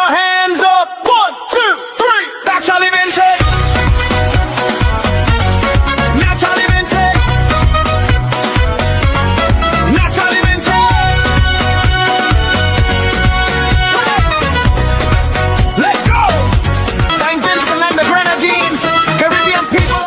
your hands up. 1, 2, 3. Naturally Vincy. Naturally Vincy. Naturally Vincy. Let's go. St. Vincent and the Grenadines, Caribbean people.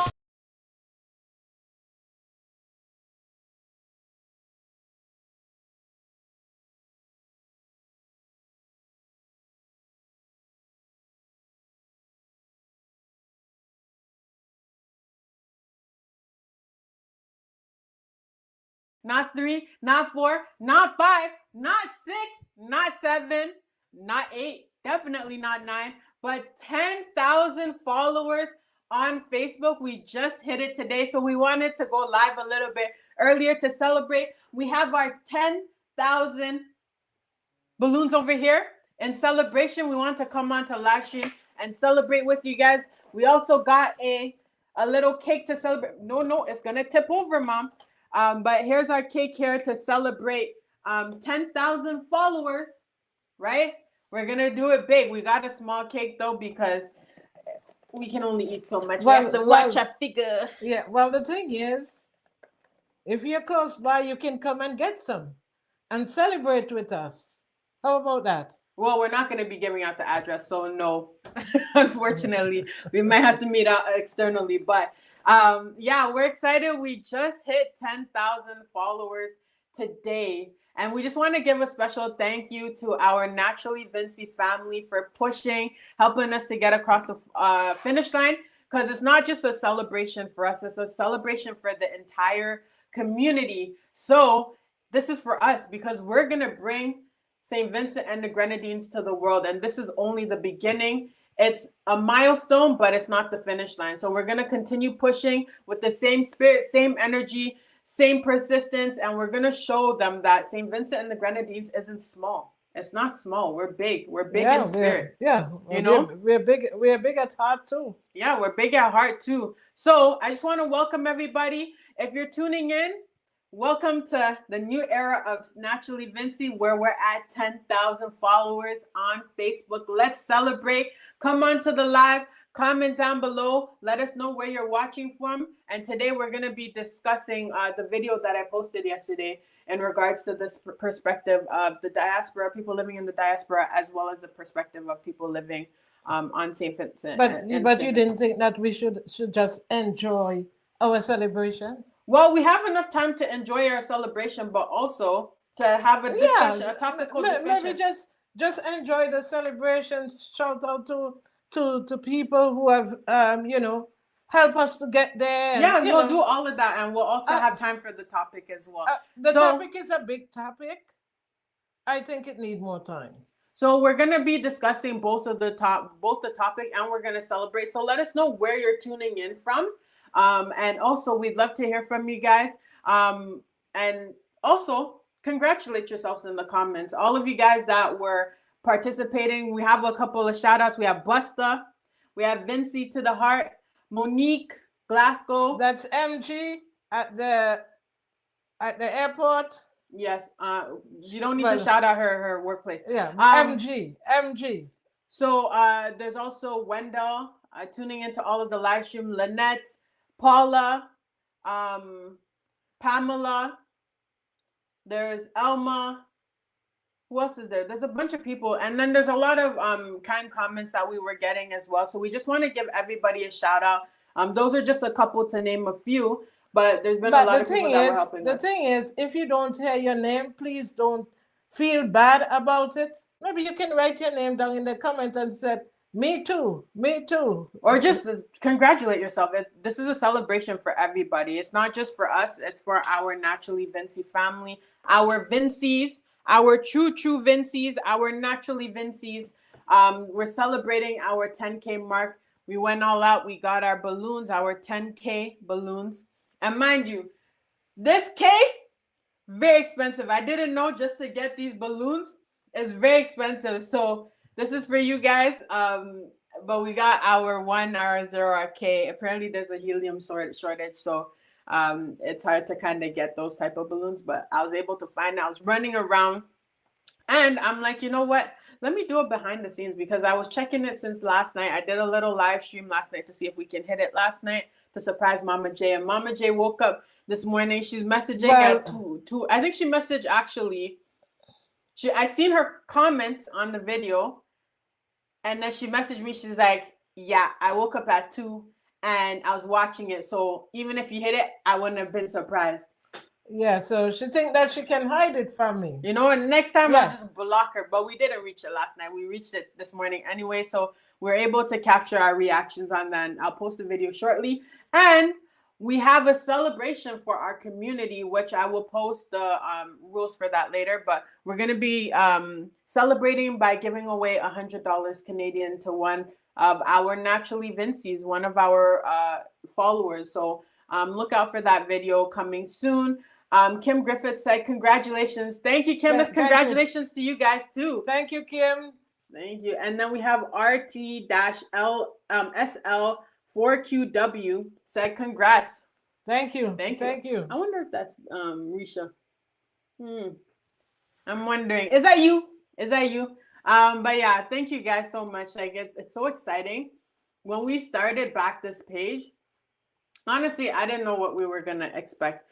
Not 3, not 4, not 5, not 6, not 7, not 8, definitely not 9, but 10,000 followers on Facebook. We just hit it today, so we wanted to go live a little bit earlier to celebrate. We have our 10,000 balloons over here. In celebration, we want to come on to live stream and celebrate with you guys. We also got a little cake to celebrate. No, it's gonna tip over, Mom. But here's our cake here to celebrate 10,000 followers, right? We're going to do it big. We got a small cake, though, because we can only eat so much. We have to watch a figure. Yeah, well, the thing is, if you're close by, you can come and get some and celebrate with us. How about that? Well, we're not going to be giving out the address, so no. Unfortunately, we might have to meet out externally, but yeah, we're excited. We just hit 10,000 followers today, and we just want to give a special thank you to our Naturally Vincy family for pushing, helping us to get across the finish line, because it's not just a celebration for us, it's a celebration for the entire community. So this is for us, because we're going to bring St. Vincent and the Grenadines to the world, and this is only the beginning. It's a milestone, but it's not the finish line. So we're going to continue pushing with the same spirit, same energy, same persistence. And we're going to show them that St. Vincent and the Grenadines isn't small. It's not small. We're big. We're big in spirit. We're big. We're big at heart too. Yeah, we're big at heart too. So I just want to welcome everybody. If you're tuning in, welcome to the new era of Naturally Vincy, where we're at 10,000 followers on Facebook. Let's celebrate. Come on to the live. Comment down below. Let us know where you're watching from. And today we're going to be discussing the video that I posted yesterday in regards to this perspective of the diaspora, people living in the diaspora, as well as the perspective of people living on St. Vincent. But you didn't think that we should just enjoy our celebration? Well, we have enough time to enjoy our celebration, but also to have a discussion, a topical discussion. Maybe just enjoy the celebration. Shout out to people who have help us to get there. Yeah, we'll do all of that, and we'll also have time for the topic as well. The topic is a big topic. I think it needs more time. So we're gonna be discussing both the topic, and we're gonna celebrate. So let us know where you're tuning in from. And also, we'd love to hear from you guys. And also, congratulate yourselves in the comments. All of you guys that were participating, we have a couple of shout outs. We have Busta, we have Vincy to the Heart, Monique, Glasgow. That's MG at the airport. Yes, you don't need to shout out her workplace. Yeah, MG. So there's also Wendell tuning into all of the live stream. Lynette, Paula, Pamela, there's Elma. Who else is there? There's a bunch of people. And then there's a lot of kind comments that we were getting as well. So we just want to give everybody a shout out. Those are just a couple to name a few, but there's been a lot of people that were helping us. The thing is, if you don't hear your name, please don't feel bad about it. Maybe you can write your name down in the comment and say, me too. Or just congratulate yourself. This is a celebration for everybody. It's not just for us. It's for our Naturally Vincy family, our Vincies, our true Vincies, our Naturally Vincies. We're celebrating our 10K mark. We went all out. We got our balloons, our 10K balloons. And mind you, this K, very expensive. I didn't know just to get these balloons is very expensive. So this is for you guys. But we got our 1, our 0, our K. Apparently there's a helium shortage. So it's hard to kind of get those type of balloons. But I was able to find it. I was running around and I'm like, you know what? let me do it behind the scenes because I was checking it since last night. I did a little live stream last night to see if we can hit it last night to surprise Mama J. And Mama J woke up this morning. She's messaging at 2. I think she messaged actually. I seen her comment on the video, and then she messaged me. She's like, "Yeah, I woke up at 2 and I was watching it. So even if you hit it, I wouldn't have been surprised." Yeah, so she think that she can hide it from me. You know, and next time I'll just block her. But we didn't reach it last night. We reached it this morning anyway. So we're able to capture our reactions on that. And I'll post a video shortly. And we have a celebration for our community, which I will post the rules for that later. But we're going to be celebrating by giving away $100 Canadian to one of our Naturally Vincy's, one of our followers. So look out for that video coming soon. Kim Griffith said, congratulations. Thank you, Kim. Congratulations to you guys, too. Thank you, Kim. Thank you. And then we have RT-SL4QW said, congrats. Thank you. Thank you. I wonder if that's Risha. I'm wondering. Is that you? But yeah, thank you guys so much. Like it's so exciting. When we started back this page, honestly, I didn't know what we were going to expect.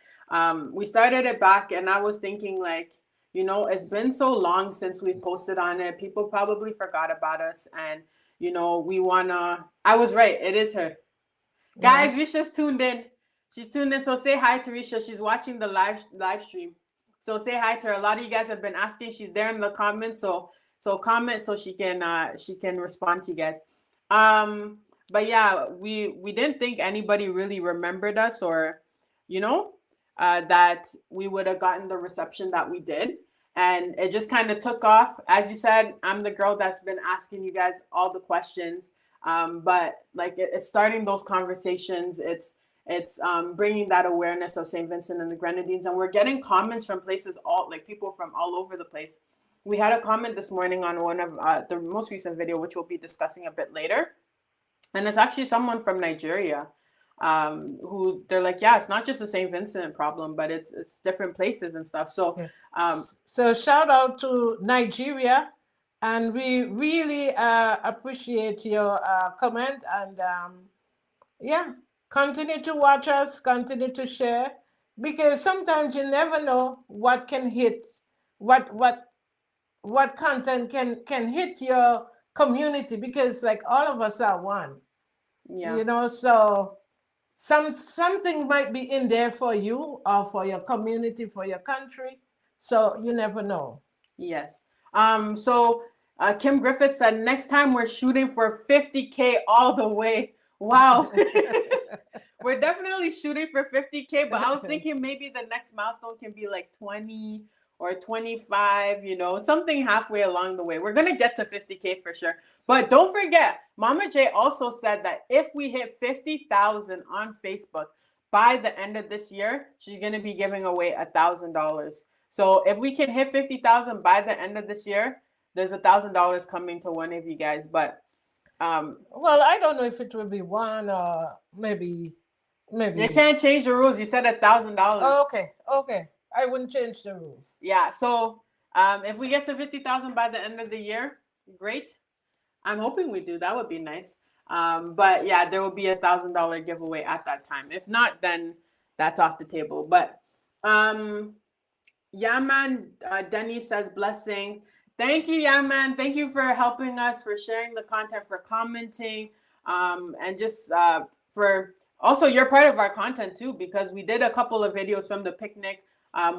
We started it back and I was thinking like, you know, it's been so long since we posted on it. People probably forgot about us. And, you know, I was right. It is her. Yeah. Guys, Risha's tuned in. She's tuned in. So say hi to Risha. She's watching the live stream. So say hi to her. A lot of you guys have been asking. She's there in the comments. So comment so she can respond to you guys. But yeah, we didn't think anybody really remembered us or, you know, that we would have gotten the reception that we did. And it just kind of took off. As you said, I'm the girl that's been asking you guys all the questions. But like it's starting those conversations. It's bringing that awareness of St. Vincent and the Grenadines. And we're getting comments from places, people from all over the place. We had a comment this morning on one of the most recent video, which we'll be discussing a bit later. And it's actually someone from Nigeria who they're like, yeah, it's not just the St. Vincent problem, but it's different places and stuff. So, so shout out to Nigeria, and we really appreciate your comment. And yeah, continue to watch us, continue to share, because sometimes you never know what can hit, what content can hit your community, because like all of us are one. Yeah, you know, so something might be in there for you or for your community, for your country. So you never know. Yes. So Kim Griffith said, next time we're shooting for 50K all the way. Wow. We're definitely shooting for 50K, but I was thinking maybe the next milestone can be like 20 or 25, you know, something halfway along the way. We're going to get to 50K for sure. But don't forget, Mama J also said that if we hit 50,000 on Facebook by the end of this year, she's going to be giving away $1,000. So if we can hit 50,000 by the end of this year, there's $1,000 coming to one of you guys. But well, I don't know if it will be one or maybe. You can't change the rules. You said $1,000. Oh, okay. I wouldn't change the rules. Yeah. So if we get to 50,000 by the end of the year, great. I'm hoping we do. That would be nice. But yeah, there will be $1,000 giveaway at that time. If not, then that's off the table. But Yaman Denny says blessings. Thank you, Yaman. Thank you for helping us, for sharing the content, for commenting, and just for also you're part of our content too, because we did a couple of videos from the picnic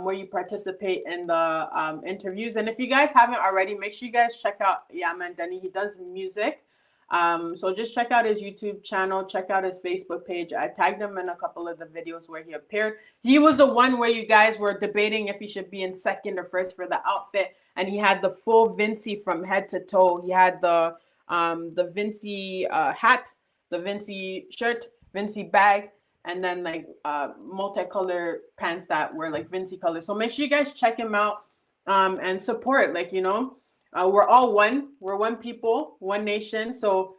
where you participate in the interviews. And if you guys haven't already, make sure you guys check out Yaman Denny. He does music. So just check out his YouTube channel, check out his Facebook page. I tagged him in a couple of the videos where he appeared. He was the one where you guys were debating if he should be in second or first for the outfit. And he had the full Vincy from head to toe. He had the Vincy hat, the Vincy shirt, Vincy bag, and then like multicolor pants that were like Vincy colors. So make sure you guys check him out and support. Like, you know, we're all one. We're one people, one nation. So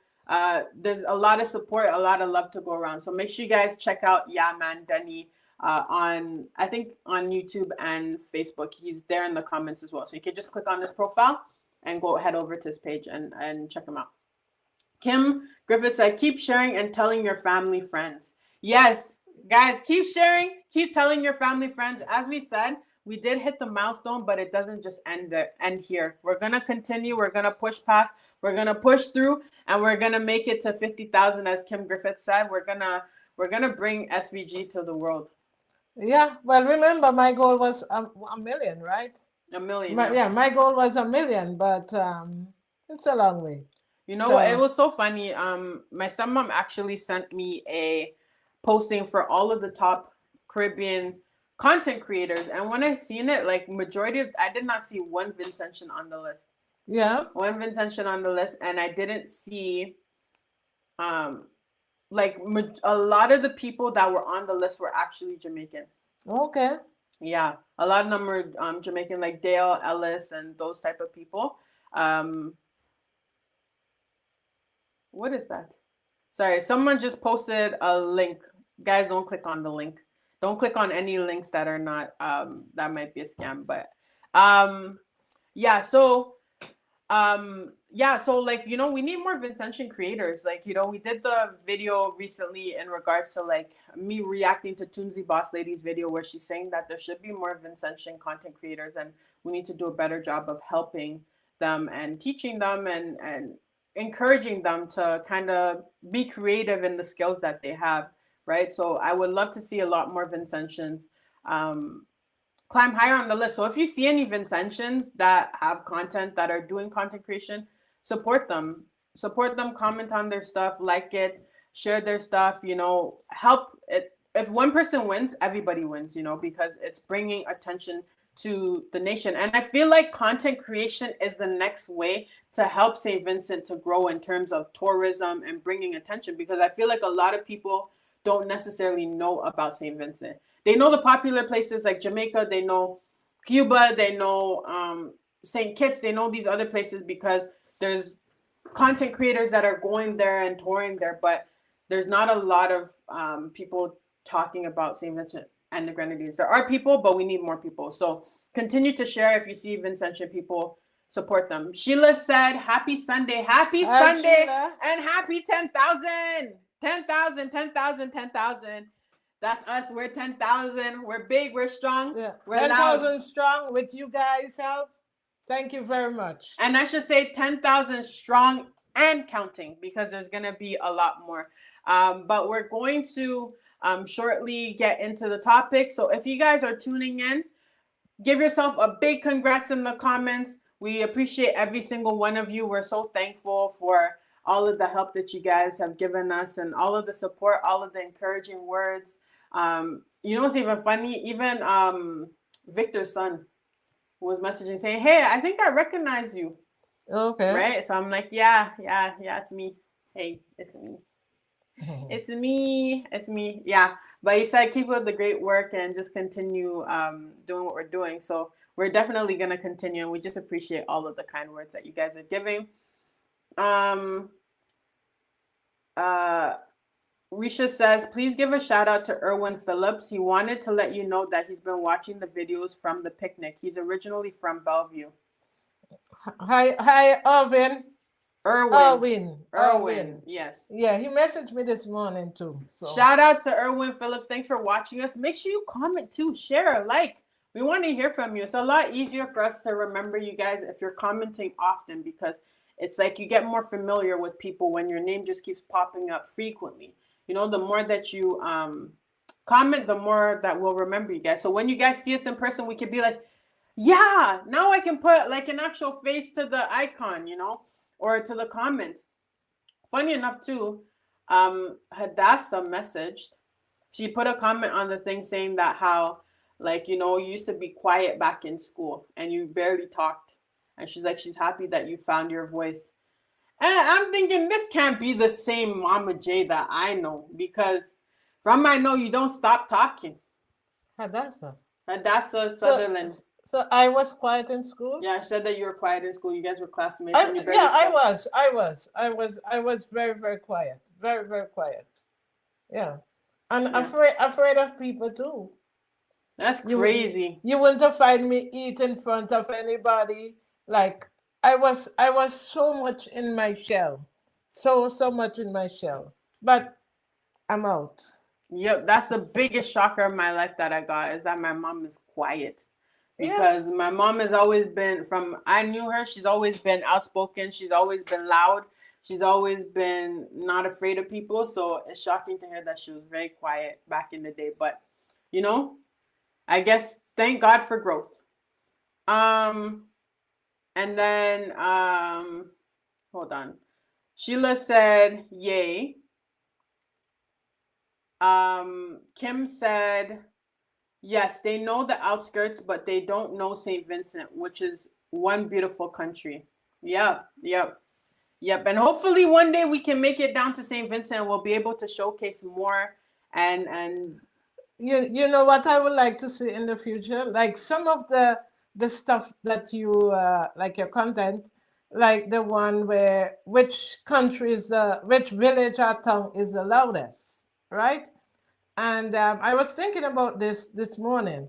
there's a lot of support, a lot of love to go around. So make sure you guys check out Yaman Denny on YouTube and Facebook. He's there in the comments as well. So you can just click on his profile and go head over to his page and check him out. Kim Griffith said, keep sharing and telling your family friends. Yes, guys, keep sharing, keep telling your family friends. As we said, we did hit the milestone, but it doesn't just end here. We're gonna continue. We're gonna push past. We're gonna push through, and we're gonna make it to 50,000, as Kim Griffith said. We're gonna bring SVG to the world. Yeah. Well, remember, my goal was a million, right? A million. My goal was a million, but it's a long way. You know, it was so funny. My stepmom actually sent me a posting for all of the top Caribbean content creators, and when I seen it, like I did not see one Vincentian on the list. Yeah, one Vincentian on the list, and I didn't see like a lot of the people that were on the list were actually Jamaican. Okay. Yeah, a lot of them were Jamaican, like Dale Ellis and those type of people. What is that? Sorry, someone just posted a link. Guys, don't click on the link. Don't click on any links that are not that might be a scam. But so like, you know, we need more Vincentian creators. Like, you know, we did the video recently in regards to like me reacting to Toonsy Boss Lady's video where she's saying that there should be more Vincentian content creators, and we need to do a better job of helping them and teaching them and encouraging them to kind of be creative in the skills that they have, right? So I would love to see a lot more Vincentians climb higher on the list. So if you see any Vincentians that have content, that are doing content creation, support them, comment on their stuff, like it, share their stuff, you know, help it. If one person wins, everybody wins, you know, because it's bringing attention to the nation. And I feel like content creation is the next way to help St. Vincent to grow in terms of tourism and bringing attention, because I feel like a lot of people don't necessarily know about St. Vincent. They know the popular places like Jamaica, they know Cuba, they know St. Kitts, they know these other places because there's content creators that are going there and touring there, but there's not a lot of people talking about St. Vincent and the Grenadines. There are people, but we need more people. So continue to share. If you see Vincentian people, support them. Sheila said, happy Sunday. Happy Sunday, Sheila. And happy 10,000. 10,000, 10,000, 10,000. That's us. We're 10,000. We're big. We're strong. Yeah. We're 10,000 strong with you guys' help. Thank you very much. And I should say 10,000 strong and counting, because there's going to be a lot more. But we're going to shortly get into the topic. So if you guys are tuning in, give yourself a big congrats in the comments. We appreciate every single one of you. We're so thankful for all of the help that you guys have given us and all of the support, all of the encouraging words. You know what's even funny? Even Victor's son was messaging saying, hey, I think I recognize you. Okay. Right? So I'm like, yeah, it's me. Hey, it's me. It's me. Yeah. But he said, keep up the great work and just continue doing what we're doing. So we're definitely going to continue. And we just appreciate all of the kind words that you guys are giving. Risha says, please give a shout out to Erwin Phillips. He wanted to let you know that he's been watching the videos from the picnic. He's originally from Bellevue. Hi, Erwin. Erwin. Yes. Yeah, he messaged me this morning too. So shout out to Erwin Phillips. Thanks for watching us. Make sure you comment too, share, like. We want to hear from you. It's a lot easier for us to remember you guys if you're commenting often, because it's like you get more familiar with people when your name just keeps popping up frequently. You know, the more that you comment, the more that we'll remember you guys. So when you guys see us in person, we can be like, yeah, now I can put like an actual face to the icon, you know, or to the comments. Funny enough too, Hadassah messaged. She put a comment on the thing saying that how, like, you know, you used to be quiet back in school and you barely talked. And she's like, she's happy that you found your voice. And I'm thinking this can't be the same Mama J that I know, because from I know you don't stop talking. Hadassah Sutherland. So I was quiet in school? Yeah, I said that you were quiet in school. You guys were classmates. I was very, very quiet. Very, very quiet. Yeah. And afraid of people too. That's crazy. You wouldn't have find me eat in front of anybody. Like, I was so much in my shell, so much in my shell, but I'm out. Yep, that's the biggest shocker of my life that I got is that my mom is quiet. Yeah. Because my mom has always been I knew her, she's always been outspoken, she's always been loud, she's always been not afraid of people. So it's shocking to hear that she was very quiet back in the day. But you know, I guess thank God for growth. And then hold on. Sheila said, yay. Kim said, yes, they know the outskirts, but they don't know St. Vincent, which is one beautiful country. Yep. And hopefully one day we can make it down to St. Vincent and we'll be able to showcase more and you know what I would like to see in the future? Like some of the stuff that you like your content, like the one where which country is which village or town is the loudest, right? And I was thinking about this morning,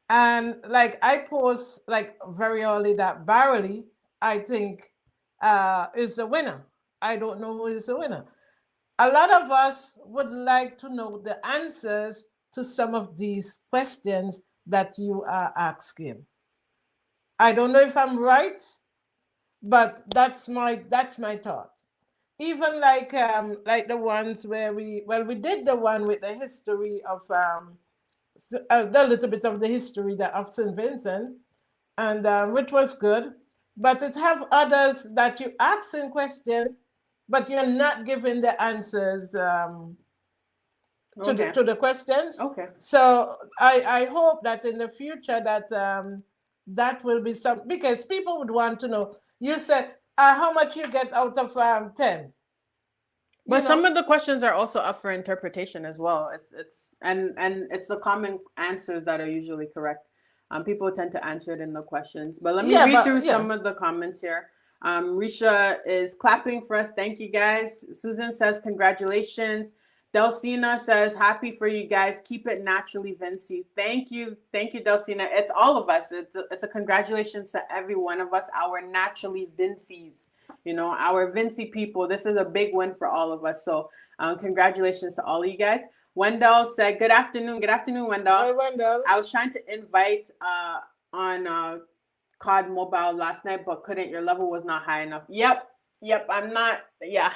and like I post like very early that Barley, I think, is the winner. I don't know who is the winner. A lot of us would like to know the answers to some of these questions that you are asking. I don't know if I'm right, but that's my thought. Even like the ones where we did the one with the history of a little bit of the history of St. Vincent, and which was good. But it have others that you ask in question, but you're not giving the answers to the questions. Okay. So I hope that in the future that that will be some, because people would want to know. You said how much you get out of 10. But some of the questions are also up for interpretation as well. It's the common answers that are usually correct. People tend to answer it in the questions. But let me read through some of the comments here. Risha is clapping for us. Thank you guys. Susan says congratulations. Delcina says happy for you guys. Keep it naturally, Vincy. Thank you, Delcina. It's all of us. It's a congratulations to every one of us. Our naturally Vincies. You know, our Vincy people. This is a big win for all of us. So congratulations to all of you guys. Wendell said, good afternoon. Good afternoon, Wendell. Hi, Wendell. I was trying to invite on COD Mobile last night, but couldn't. Your level was not high enough. Yep. I'm not. Yeah,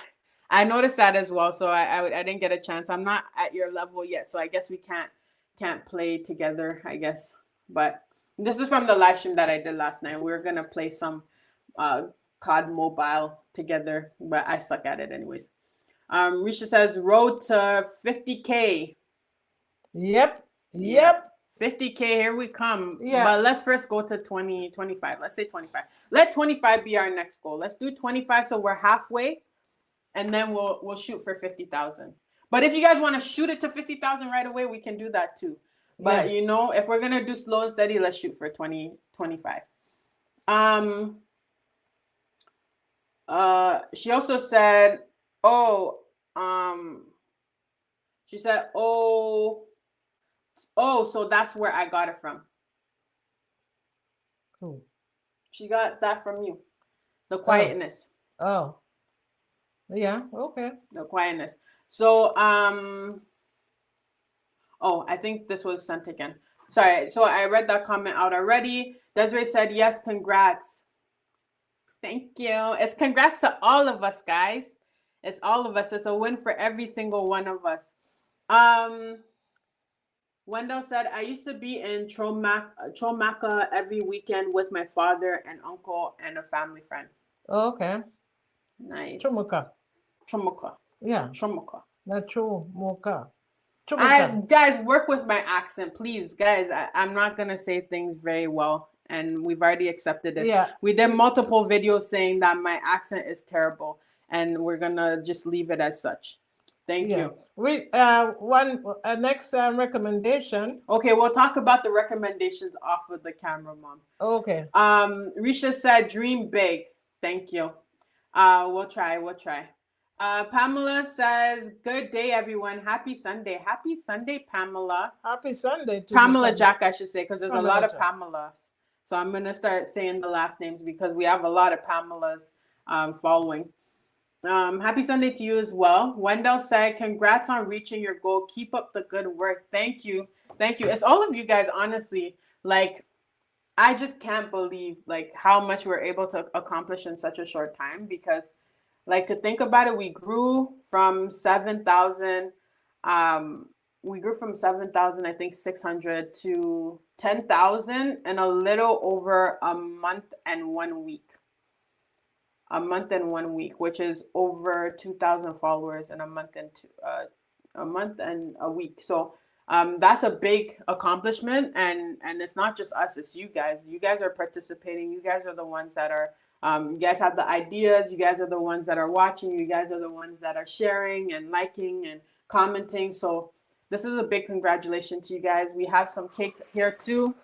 I noticed that as well. So I didn't get a chance. I'm not at your level yet. So I guess we can't play together, I guess. But this is from the live stream that I did last night. We're going to play some COD Mobile together, but I suck at it anyways. Risha says road to 50K. Yep. 50K, here we come. Yeah. But let's first go to 25. Let's say 25. Let 25 be our next goal. Let's do 25 so we're halfway, and then we'll shoot for 50,000. But if you guys want to shoot it to 50,000 right away, we can do that too. But you know, if we're gonna do slow and steady, let's shoot for 25. She also said, she said, so that's where I got it from. Cool. She got that from you. The quietness. Oh. Yeah, okay. The quietness. So, I think this was sent again. Sorry. So I read that comment out already. Desiree said, yes, congrats. Thank you. It's congrats to all of us, guys. It's all of us. It's a win for every single one of us. Wendell said, I used to be in Chomaka every weekend with my father and uncle and a family friend. Oh, okay. Nice. Chomaka. Yeah. Chomaka. Not Chomaka. Guys, work with my accent, please. Guys, I'm not going to say things very well, and we've already accepted it. Yeah. We did multiple videos saying that my accent is terrible, and we're going to just leave it as such. Thank you. We next recommendation. Okay, we'll talk about the recommendations off of the camera, Mom. Okay. Risha said, "Dream big." Thank you. We'll try. Pamela says, "Good day, everyone. Happy Sunday. Happy Sunday, Pamela. Happy Sunday to Pamela you, Jack, I should say, because there's a lot of Jack. Pamelas. So I'm going to start saying the last names because we have a lot of Pamelas following. Happy Sunday to you as well. Wendell said, congrats on reaching your goal. Keep up the good work. Thank you. Thank you. It's all of you guys, honestly. Like, I just can't believe like how much we're able to accomplish in such a short time, because like, to think about it, we grew from 7,000. We grew from 7,000, I think 600 to 10,000 in a little over a month and 1 week. A month and 1 week, which is over 2,000 followers in a month and a week. So that's a big accomplishment, and it's not just us, it's you guys. You guys are participating. You guys are the ones that are you guys have the ideas. You guys are the ones that are watching. You guys are the ones that are sharing and liking and commenting. So this is a big congratulations to you guys. We have some cake here too,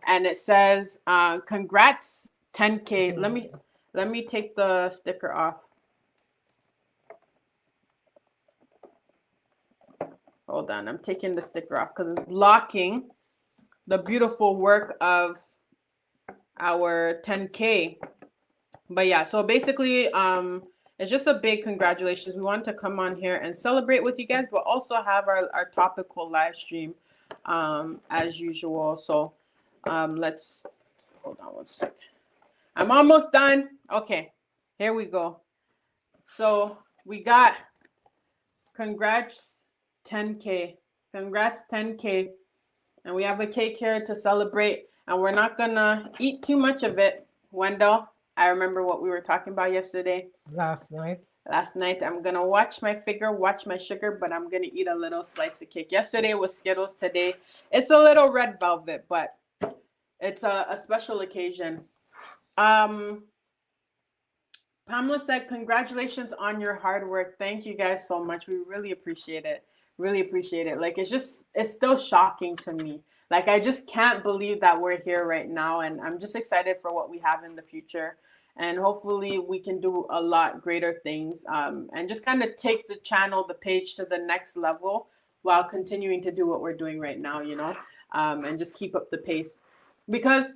and it says congrats 10K. Let me take the sticker off. Hold on, I'm taking the sticker off because it's blocking the beautiful work of our 10K. But yeah, so basically, it's just a big congratulations. We want to come on here and celebrate with you guys, but also have our topical live stream as usual. So let's hold on one sec. I'm almost done. Okay, here we go. So we got congrats 10K. Congrats 10K. And we have a cake here to celebrate. And we're not gonna eat too much of it. Wendell, I remember what we were talking about yesterday. Last night. I'm gonna watch my figure, watch my sugar, but I'm gonna eat a little slice of cake. Yesterday was Skittles. Today it's a little red velvet, but it's a special occasion. Pamela said, congratulations on your hard work. Thank you guys so much. We really appreciate it. Really appreciate it. Like, it's still shocking to me. Like, I just can't believe that we're here right now. And I'm just excited for what we have in the future. And hopefully we can do a lot greater things and just kind of take the channel, the page to the next level while continuing to do what we're doing right now, you know, and just keep up the pace. Because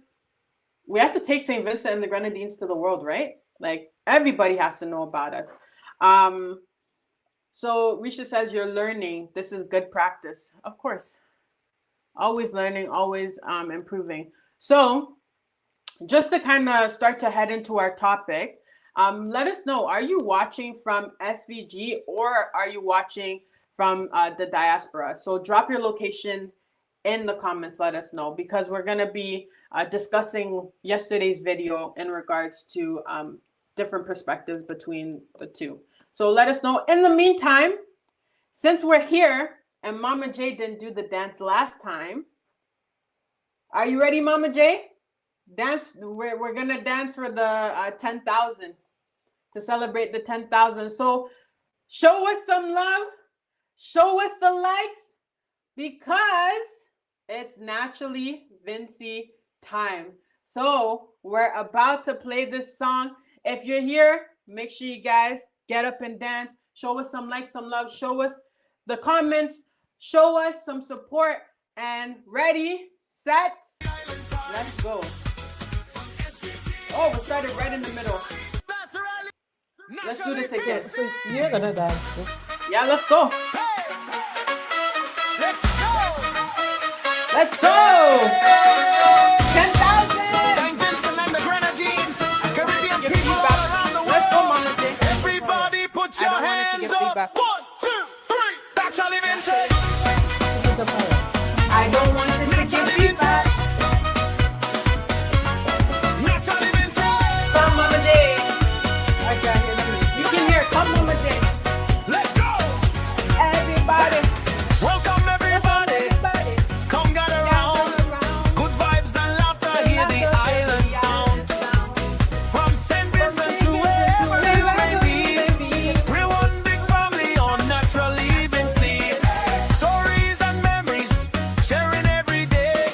we have to take St. Vincent and the Grenadines to the world, right? Like, everybody has to know about us. So Risha says, you're learning. This is good practice. Of course. Always learning, always improving. So just to kind of start to head into our topic, let us know, are you watching from SVG or are you watching from the Diaspora? So drop your location in the comments, let us know, because we're going to be discussing yesterday's video in regards to different perspectives between the two. So let us know. In the meantime, since we're here and Mama J didn't do the dance last time, are you ready, Mama J? Dance. We're going to dance for the 10,000 to celebrate the 10,000. So show us some love. Show us the likes, because it's Naturally Vincy time. So we're about to play this song. If you're here, make sure you guys get up and dance. Show us some likes, some love. Show us the comments. Show us some support. And ready, set, let's go. Oh, we started right in the middle. Let's do this again. So you're gonna dance too. Yeah, let's go. Let's go. 10,000. St. Vincent and the Grenadines, Caribbean Give people feedback. all around the world. Let's go, Mama J. Everybody put your I don't want it to hands get up. feedback. 1, 2, 3. Naturally Vincy. Give the power. I don't want it to get feedback. Naturally Vincy. Come, Mama J. I can hear you. You can hear. Come, Mama J. Let's go. Everybody. Welcome everybody. Come gather around. Good vibes and laughter. Hear the island sound. From St. Vincent to wherever you may be. We're one big family on Naturally Vincy. Stories and memories sharing every day.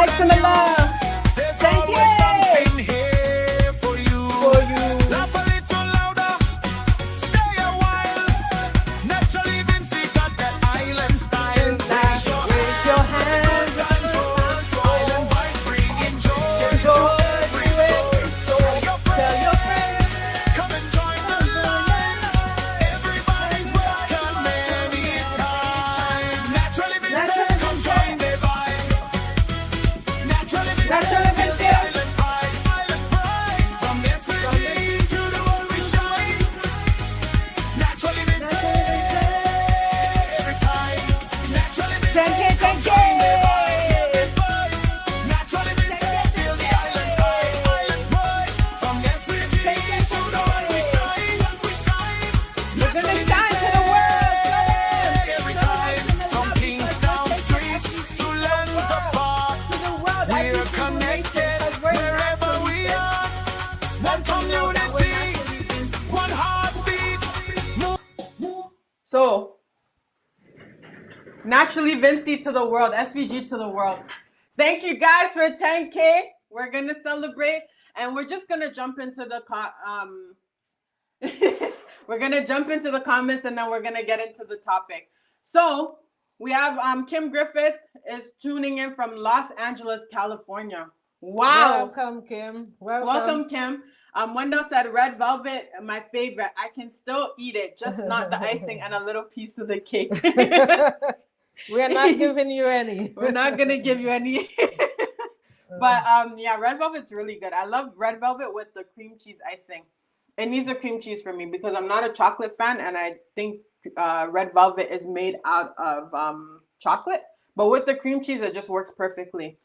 likes and the love. There's Thank always you. something here for you. For you. Laugh a little louder, stay a while. Naturally Vincy got that island style. Raise your hands, good times roll. Island vibes bringing joy to every soul. Tell your friends, come and join the line. Everybody's welcome anytime. Naturally Vincy, come join the vibe. Naturally Vincy, the island pride, island pride. From SVG to the world we shine. Naturally Vincy, every time. Naturally Vincy, come join the vibe. Naturally Vincy, feel the island tide, island pride. From SVG to the world we shine, we shine. We're gonna shine to the world. Every time, from Kingstown streets to lands afar, we're connected wherever we are. One community, one heartbeat. So, Naturally Vincy to the world, SVG to the world. Thank you guys for 10K. We're gonna celebrate, and we're just gonna jump into the we're gonna jump into the comments, and then we're gonna get into the topic. So we have Kim Griffith is tuning in from Los Angeles, California. Wow. Welcome, Kim. Welcome, Kim. Wendell said red velvet, my favorite. I can still eat it, just not the icing and a little piece of the cake. We are not giving you any. We're not gonna give you any. But yeah, red velvet's really good. I love red velvet with the cream cheese icing. It needs a cream cheese for me because I'm not a chocolate fan, and I think red velvet is made out of chocolate. But with the cream cheese, it just works perfectly.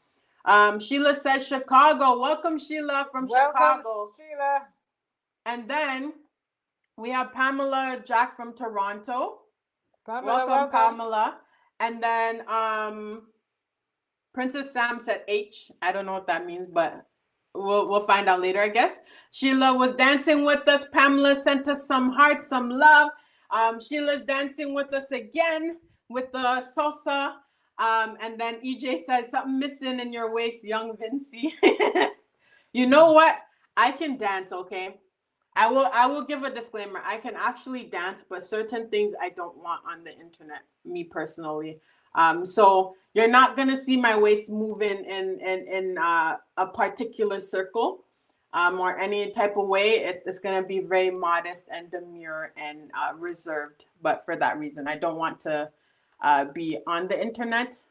Sheila says Chicago. Welcome, Sheila, from Chicago. Sheila. And then we have Pamela Jack from Toronto. Welcome, Pamela. And then Princess Sam said H. I don't know what that means, but we'll find out later, I guess. Sheila was dancing with us. Pamela sent us some hearts, some love. Sheila's dancing with us again with the salsa. And then EJ says something missing in your waist, young Vincy. You know what? I can dance, okay? I will give a disclaimer. I can actually dance, but certain things I don't want on the internet, me personally. So you're not gonna see my waist moving in a particular circle, or any type of way. It's gonna be very modest and demure and reserved. But for that reason, I don't want to be on the internet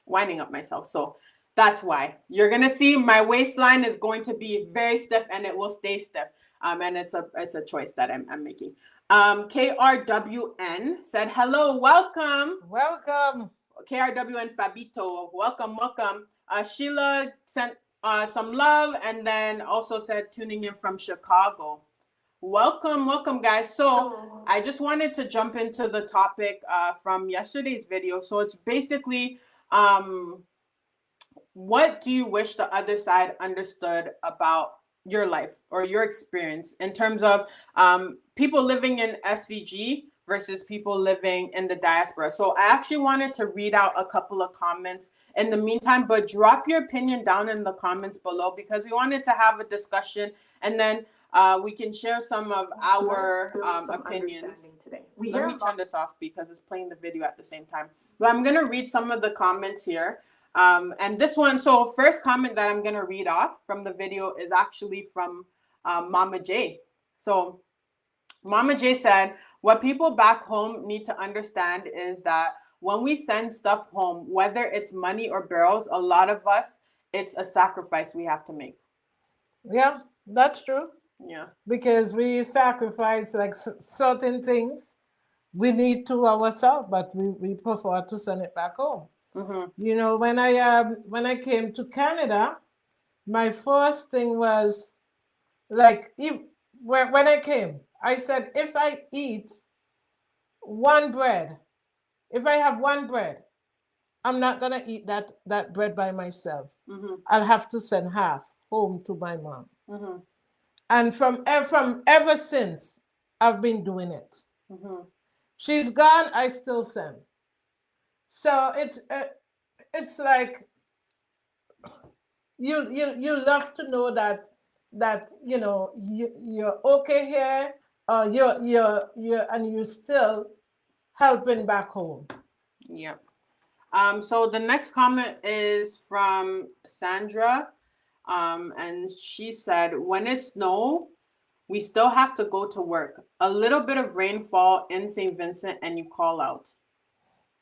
winding up myself. So that's why you're gonna see my waistline is going to be very stiff, and it will stay stiff. And it's a choice that I'm making. KRWN said hello, welcome. KRWN Fabito, welcome. Sheila sent some love, and then also said tuning in from Chicago. Welcome, guys. So I just wanted to jump into the topic from yesterday's video. So it's basically, what do you wish the other side understood about your life or your experience in terms of people living in SVG versus people living in the diaspora? So I actually wanted to read out a couple of comments in the meantime, but drop your opinion down in the comments below, because we wanted to have a discussion, and then we can share some of our opinions. Today. Let me turn this off because it's playing the video at the same time. But I'm going to read some of the comments here. And this one, so first comment that I'm going to read off from the video is actually from Mama J. So Mama J said, what people back home need to understand is that when we send stuff home, whether it's money or barrels, a lot of us, it's a sacrifice we have to make. Yeah, that's true. Yeah. Because we sacrifice like certain things we need to ourselves, but we prefer to send it back home. Mm-hmm. You know, when I came to Canada, my first thing was like, when I came, I said, if I eat one bread, if I have one bread, I'm not gonna eat that bread by myself. Mm-hmm. I'll have to send half home to my mom. Mm-hmm. And from ever since, I've been doing it. Mm-hmm. She's gone, I still send. So it's like you love to know that you're okay here, or you're and you're still helping back home. Yep. So the next comment is from Sandra. And she said, when it snow, we still have to go to work. A little bit of rainfall in St. Vincent and you call out.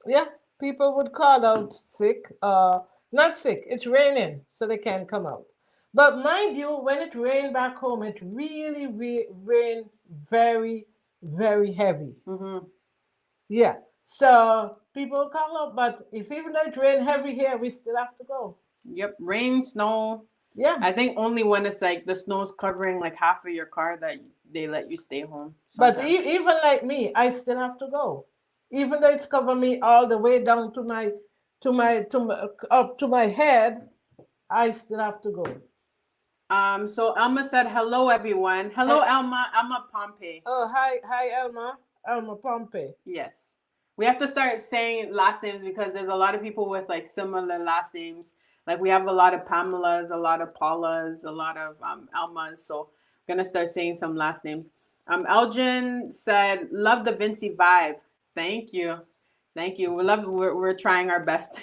Yeah, people would call out sick. Not sick. It's raining, so they can't come out. But mind you, when it rained back home, it really rained very, very heavy. Mm-hmm. Yeah. So people call out, but if even though it rained heavy here, we still have to go. Yep. Rain, snow. Yeah. I think only when it's like the snow's covering like half of your car that they let you stay home. But sometimes. even like me, I still have to go, even though it's covered me all the way down to my up to my head. I still have to go. So Elma said, hello, everyone. Hello, Elma. Elma Pompey. Oh, hi, Elma Pompey. Yes. We have to start saying last names because there's a lot of people with like similar last names. Like we have a lot of Pamelas, a lot of Paulas, a lot of Elmas. So I'm going to start saying some last names. Elgin said, love the Vincy vibe. Thank you. Thank you. We're trying our best.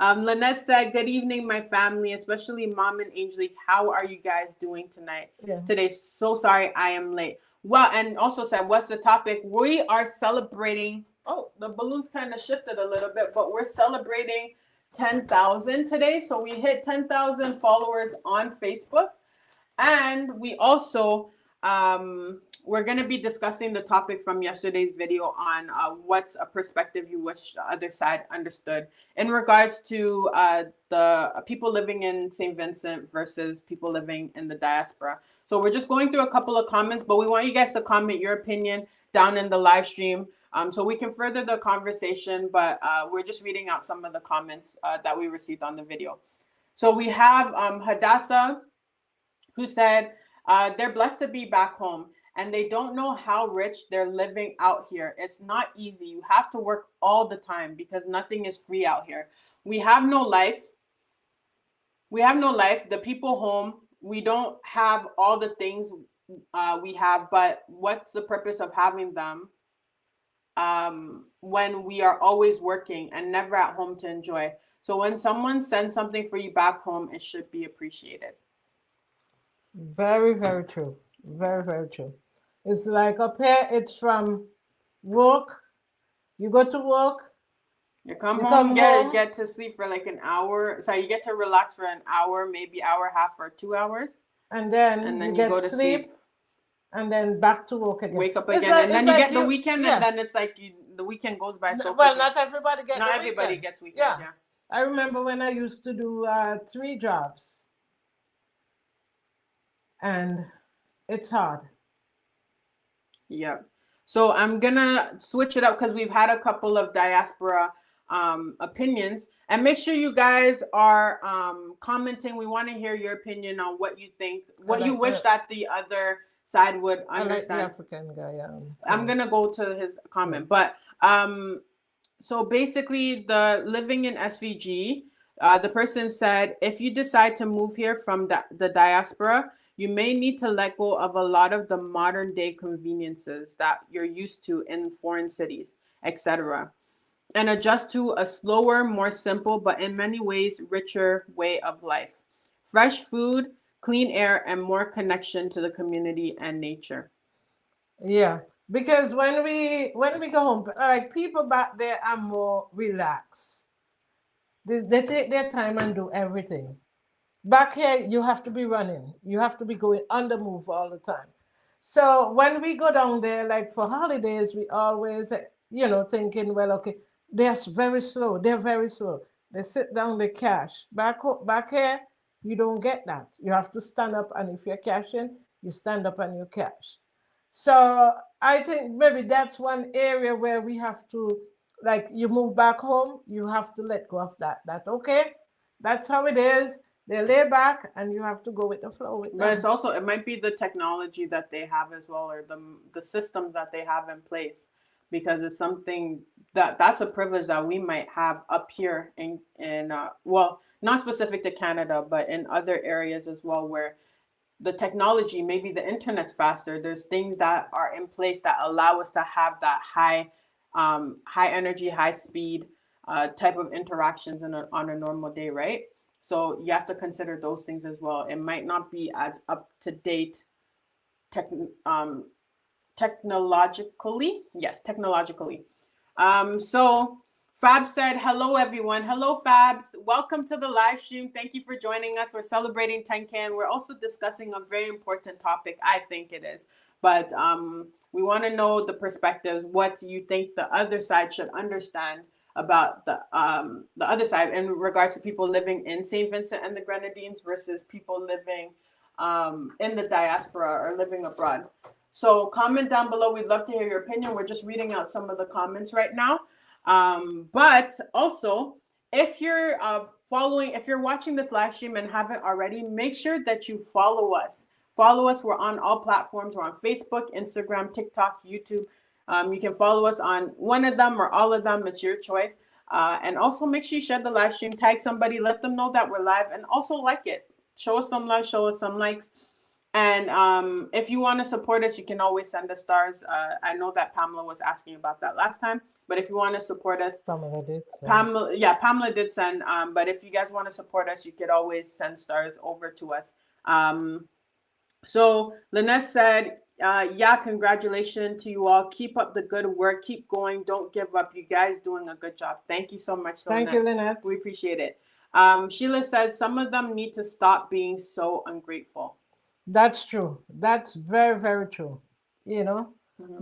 Lynette said, good evening, my family, especially Mom and Angelique. How are you guys doing tonight? Yeah. Today, so sorry I am late. Well, and also said, what's the topic? We are celebrating. Oh, the balloons kind of shifted a little bit, but we're celebrating 10,000 today. So we hit 10,000 followers on Facebook. And we also, we're going to be discussing the topic from yesterday's video on what's a perspective you wish the other side understood in regards to the people living in St. Vincent versus people living in the diaspora. So we're just going through a couple of comments, but we want you guys to comment your opinion down in the live stream so we can further the conversation, but we're just reading out some of the comments that we received on the video. So we have Hadassah, who said they're blessed to be back home and they don't know how rich they're living out here. It's not easy. You have to work all the time because nothing is free out here. We have no life. We have no life. The people home, we don't have all the things we have, but what's the purpose of having them when we are always working and never at home to enjoy? So when someone sends something for you back home, it should be appreciated. Very, very true. Very, very true. It's like up here, it's from work. You go to work. You come home, get to sleep for like an hour. So you get to relax for an hour, maybe hour and a half or 2 hours. And then you go to sleep. And then back to work again. Wake up again. And then you get the weekend, and then it's like the weekend goes by so quick. Well, not everybody gets Not everybody gets weekends, yeah. I remember when I used to do 3 jobs. And it's hard. Yeah. So I'm gonna switch it up because we've had a couple of diaspora opinions, and make sure you guys are commenting. We want to hear your opinion on what you think, what you wish that the other side would understand. I like the African guy. I'm gonna go to his comment, but so basically, the living in SVG, the person said, if you decide to move here from the diaspora, you may need to let go of a lot of the modern day conveniences that you're used to in foreign cities, etc., and adjust to a slower, more simple, but in many ways richer way of life. Fresh food, clean air, and more connection to the community and nature. Yeah, because when we go home, like people back there are more relaxed. They take their time and do everything. Back here, you have to be running. You have to be going on the move all the time. So when we go down there, like for holidays, we always, thinking, well, okay, they're very slow. They're very slow. They sit down, they cash. Back here, you don't get that. You have to stand up, and if you're cashing, you stand up and you cash. So I think maybe that's one area where we have to, like, you move back home, you have to let go of that. That's okay. That's how it is. They lay back, and you have to go with the flow with them. But it's also, it might be the technology that they have as well, or the systems that they have in place. because it's something that's a privilege that we might have up here in well, not specific to Canada, but in other areas as well, where the technology, maybe the internet's faster. There's things that are in place that allow us to have that high energy, high speed type of interactions on a normal day, right? So you have to consider those things as well. It might not be as up to date technologically. Yes, technologically. So Fab said, hello, everyone. Hello, Fabs. Welcome to the live stream. Thank you for joining us. We're celebrating 10K, and we're also discussing a very important topic. I think it is. But we want to know the perspectives. What you think the other side should understand about the other side in regards to people living in St. Vincent and the Grenadines versus people living in the diaspora or living abroad. So comment down below. We'd love to hear your opinion. We're just reading out some of the comments right now. But also, if you're if you're watching this live stream and haven't already, make sure that you follow us. Follow us. We're on all platforms. We're on Facebook, Instagram, TikTok, YouTube. You can follow us on one of them or all of them. It's your choice. And also make sure you share the live stream, tag somebody, let them know that we're live, and also like it. Show us some love, show us some likes. And if you want to support us, you can always send us stars. I know that Pamela was asking about that last time, but if you want to support us, Pamela did. Pamela did send. But if you guys want to support us, you could always send stars over to us. So Lynette said, yeah, congratulations to you all. Keep up the good work. Keep going. Don't give up. You guys doing a good job. Thank you so much, Lynette. Thank you, Lynette. We appreciate it. Sheila said, some of them need to stop being so ungrateful. That's true. That's very, very true. You know,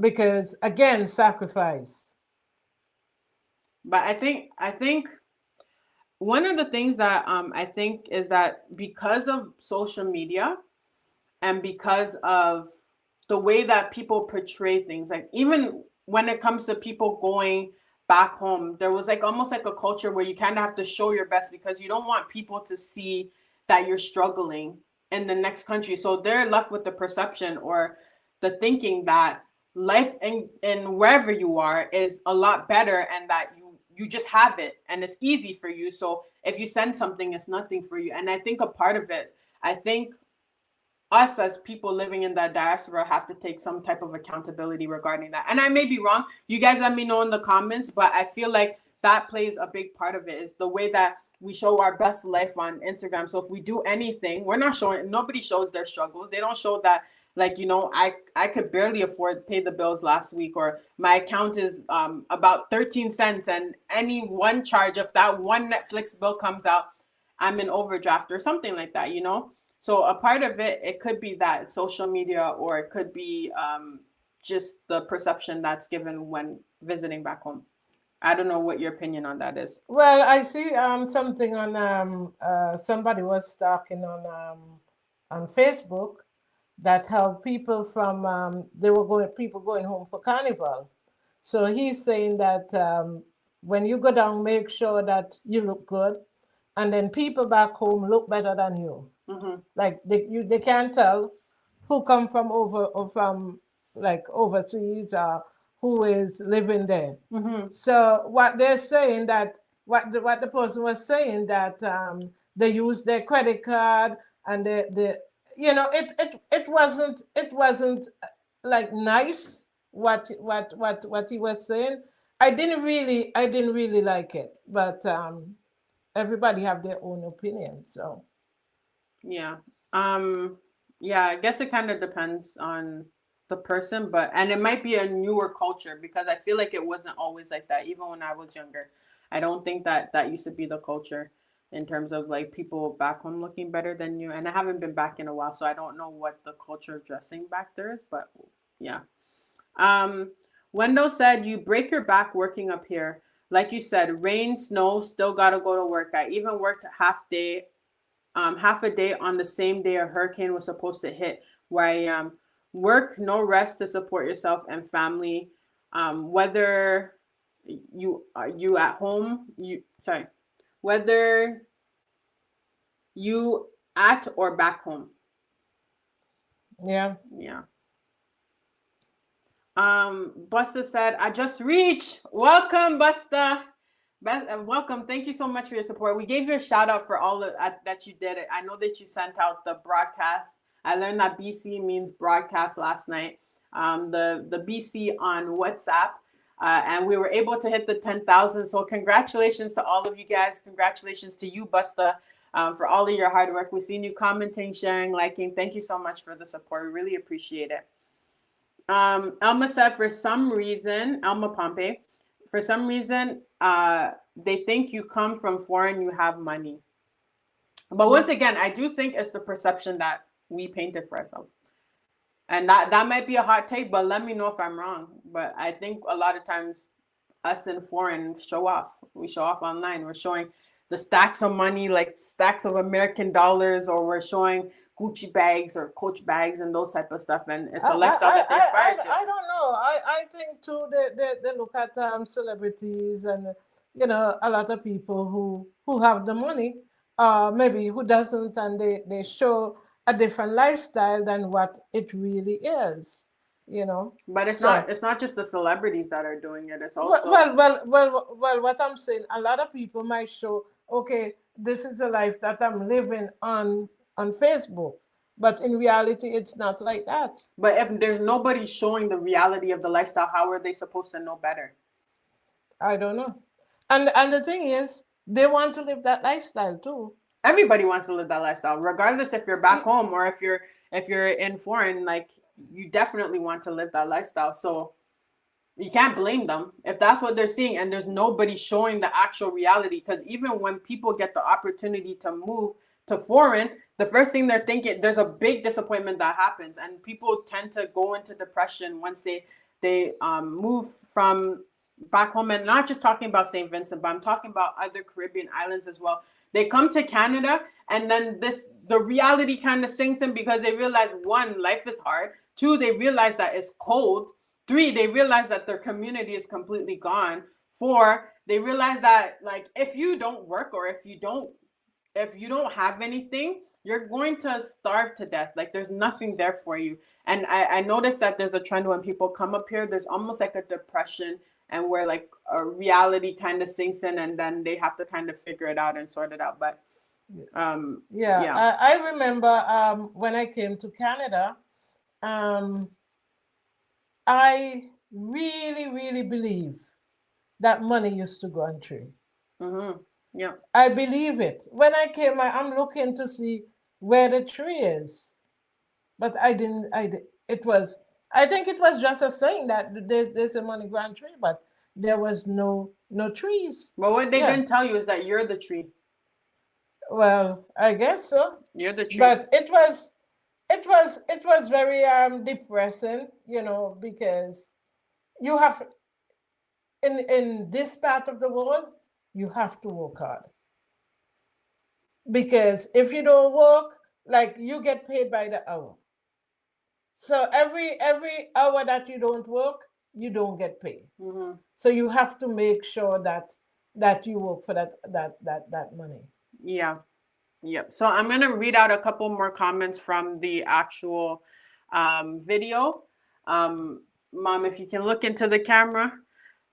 because again, sacrifice. But I think one of the things that I think is that because of social media and because of the way that people portray things, like even when it comes to people going back home, there was like almost like a culture where you kind of have to show your best because you don't want people to see that you're struggling in the next country. So they're left with the perception or the thinking that life in wherever you are is a lot better and that you just have it and it's easy for you. So if you send something, it's nothing for you. And I think a part of it, I think us as people living in that diaspora have to take some type of accountability regarding that. And I may be wrong. You guys let me know in the comments, but I feel like that plays a big part of it is the way that we show our best life on Instagram. So if we do anything, we're not showing, nobody shows their struggles. They don't show that, like, you know, I could barely afford to pay the bills last week, or my account is about 13 cents and any one charge, if that one Netflix bill comes out, I'm in overdraft or something like that, you know? So a part of it, it could be that social media, or it could be just the perception that's given when visiting back home. I don't know what your opinion on that is. Well, I see something on somebody was talking on Facebook that how people from people going home for carnival. So he's saying that when you go down, make sure that you look good, and then people back home look better than you. Like they can't tell who come from overseas or who is living there. So what they're saying that what the person was saying that they use their credit card and the you know it wasn't like nice what he was saying. I didn't really like it, but everybody have their own opinion. So yeah, I guess it kind of depends on the person, and it might be a newer culture because I feel like it wasn't always like that. Even when I was younger, I don't think that used to be the culture in terms of like people back home looking better than you. And I haven't been back in a while, so I don't know what the culture of dressing back there is, but yeah. Wendell said, you break your back working up here. Like you said, rain, snow, still gotta go to work. I even worked half a day on the same day a hurricane was supposed to hit where I am. Work, no rest to support yourself and family. Whether you at home, whether you at or back home. Yeah. Busta said, I just reached. Welcome, Busta. Welcome. Thank you so much for your support. We gave you a shout out for all that you did. I know that you sent out the broadcast. I learned that BC means broadcast last night. The BC on WhatsApp. And we were able to hit the 10,000. So congratulations to all of you guys. Congratulations to you, Busta, for all of your hard work. We've seen you commenting, sharing, liking. Thank you so much for the support. We really appreciate it. Elma said, for some reason, Elma Pompey, for some reason, they think you come from foreign, you have money. But once again, I do think it's the perception that we painted for ourselves. And that might be a hot take, but let me know if I'm wrong. But I think a lot of times us in foreign show off. We show off online. We're showing the stacks of money, like stacks of American dollars, or we're showing Gucci bags or Coach bags and those type of stuff, and it's a lifestyle that they aspire to. I don't know. I think too they look at celebrities and a lot of people who have the money, maybe who doesn't, and they show a different lifestyle than what it really is. But it's not just the celebrities that are doing it. It's also well. What I'm saying, a lot of people might show, okay, this is the life that I'm living on Facebook, but in reality, it's not like that. But if there's nobody showing the reality of the lifestyle, how are they supposed to know better? I don't know. And the thing is, they want to live that lifestyle too. Everybody wants to live that lifestyle, regardless if you're back home or if you're in foreign. Like, you definitely want to live that lifestyle. So you can't blame them if that's what they're seeing, and there's nobody showing the actual reality. Because even when people get the opportunity to move to foreign, the first thing they're thinking, there's a big disappointment that happens, and people tend to go into depression once they move from back home. And not just talking about St. Vincent, but I'm talking about other Caribbean islands as well. They come to Canada, and then the reality kind of sinks in, because they realize, one, life is hard. Two, they realize that it's cold. Three, they realize that their community is completely gone. Four, they realize that, like, if you don't work, or if you don't have anything, you're going to starve to death. Like, there's nothing there for you. And I noticed that there's a trend when people come up here, there's almost like a depression, and where like a reality kind of sinks in, and then they have to kind of figure it out and sort it out. But I remember when I came to Canada, I really, really believe that money used to go on trade. Mm-hmm. Yeah, I believe it. When I came, I'm looking to see where the tree is, but I think it was just a saying that there's a money go on tree, but there was no trees. But what they didn't tell you is that you're the tree. Well, I guess so. You're the tree. But it was very depressing, because you have in this part of the world, you have to work hard. Because if you don't work, like, you get paid by the hour. So every hour that you don't work, you don't get paid. Mm-hmm. So you have to make sure that you work for that money. Yeah. Yep. So I'm going to read out a couple more comments from the actual video. Mom, if you can look into the camera.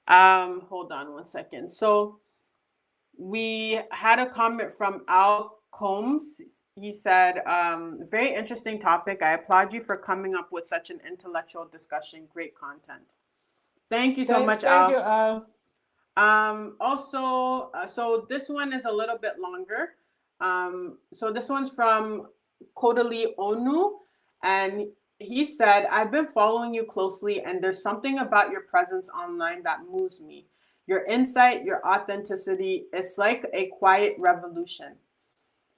Hold on one second. So we had a comment from Al Combs. He said, very interesting topic. I applaud you for coming up with such an intellectual discussion. Great content. Thank you so much, Al. Thank you, Al. Also, so this one is a little bit longer. So this one's from Kodali Onu, and he said, I've been following you closely, and there's something about your presence online that moves me. Your insight, your authenticity, it's like a quiet revolution.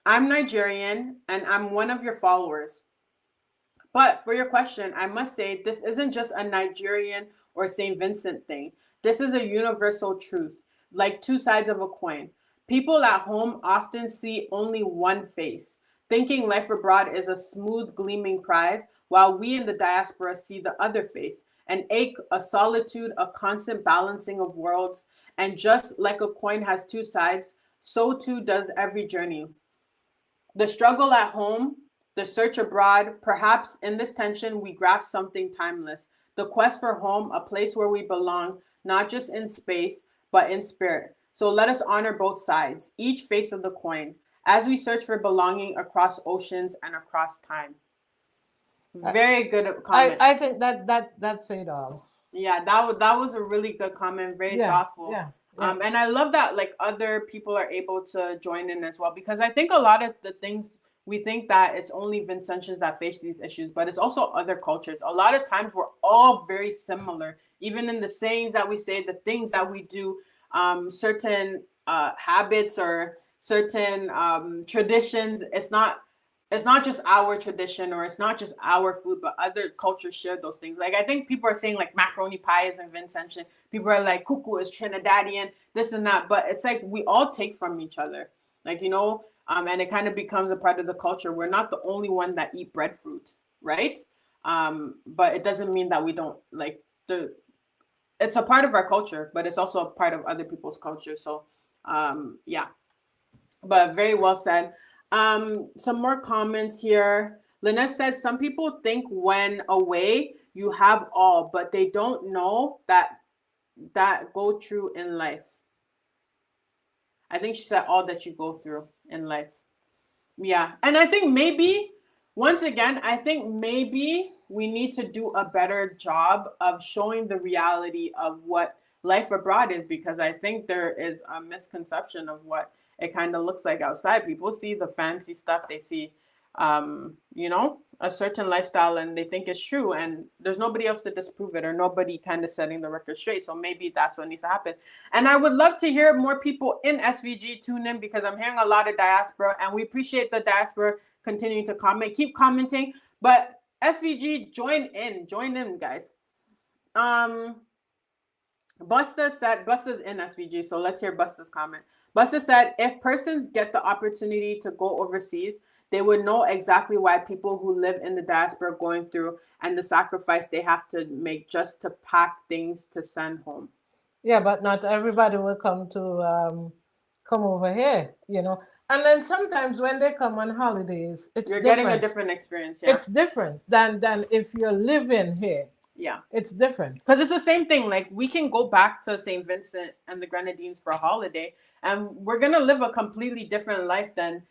I'm Nigerian, and I'm one of your followers. But for your question, I must say, this isn't just a Nigerian or St. Vincent thing. This is a universal truth, like two sides of a coin. People at home often see only one face, thinking life abroad is a smooth, gleaming prize, while we in the diaspora see the other face, an ache, a solitude, a constant balancing of worlds. And just like a coin has two sides, so too does every journey. The struggle at home, the search abroad, perhaps in this tension we grasp something timeless, the quest for home, a place where we belong, not just in space, but in spirit. So let us honor both sides, each face of the coin, as we search for belonging across oceans and across time. Very good comment. I think that's it all. Yeah, that was a really good comment, very thoughtful. Yeah. And I love that like other people are able to join in as well, because I think a lot of the things we think that it's only Vincentians that face these issues, but it's also other cultures. A lot of times we're all very similar, even in the sayings that we say, the things that we do, certain habits or certain traditions. It's not just our tradition, or it's not just our food, but other cultures share those things. Like I think people are saying like macaroni pie is Vincentian. People are like cuckoo is Trinidadian, this and that. But it's like we all take from each other. Like, you know, and it kind of becomes a part of the culture. We're not the only one that eat breadfruit, right? But it doesn't mean that we don't like it's a part of our culture, but it's also a part of other people's culture. So yeah. But very well said. Some more comments here. Lynette said some people think when away you have all, but they don't know that go through in life. I think she said all that you go through in life. Yeah. And I think maybe once again, I think maybe we need to do a better job of showing the reality of what life abroad is, because I think there is a misconception of what it kind of looks like outside. People see the fancy stuff, they see you know, a certain lifestyle, and they think it's true, and there's nobody else to disprove it, or nobody kind of setting the record straight. So maybe that's what needs to happen. And I would love to hear more people in SVG tune in, because I'm hearing a lot of diaspora, and we appreciate the diaspora continuing to comment. Keep commenting, but SVG, join in, guys. Busta's in SVG, so let's hear Busta's comment. Busta said, if persons get the opportunity to go overseas, they would know exactly why people who live in the diaspora are going through, and the sacrifice they have to make just to pack things to send home. Yeah, but not everybody will come over here, you know. And then sometimes when they come on holidays, you're getting a different experience. Yeah. It's different than if you're living here. Yeah, it's different, because it's the same thing. Like we can go back to St. Vincent and the Grenadines for a holiday, and we're gonna live a completely different life than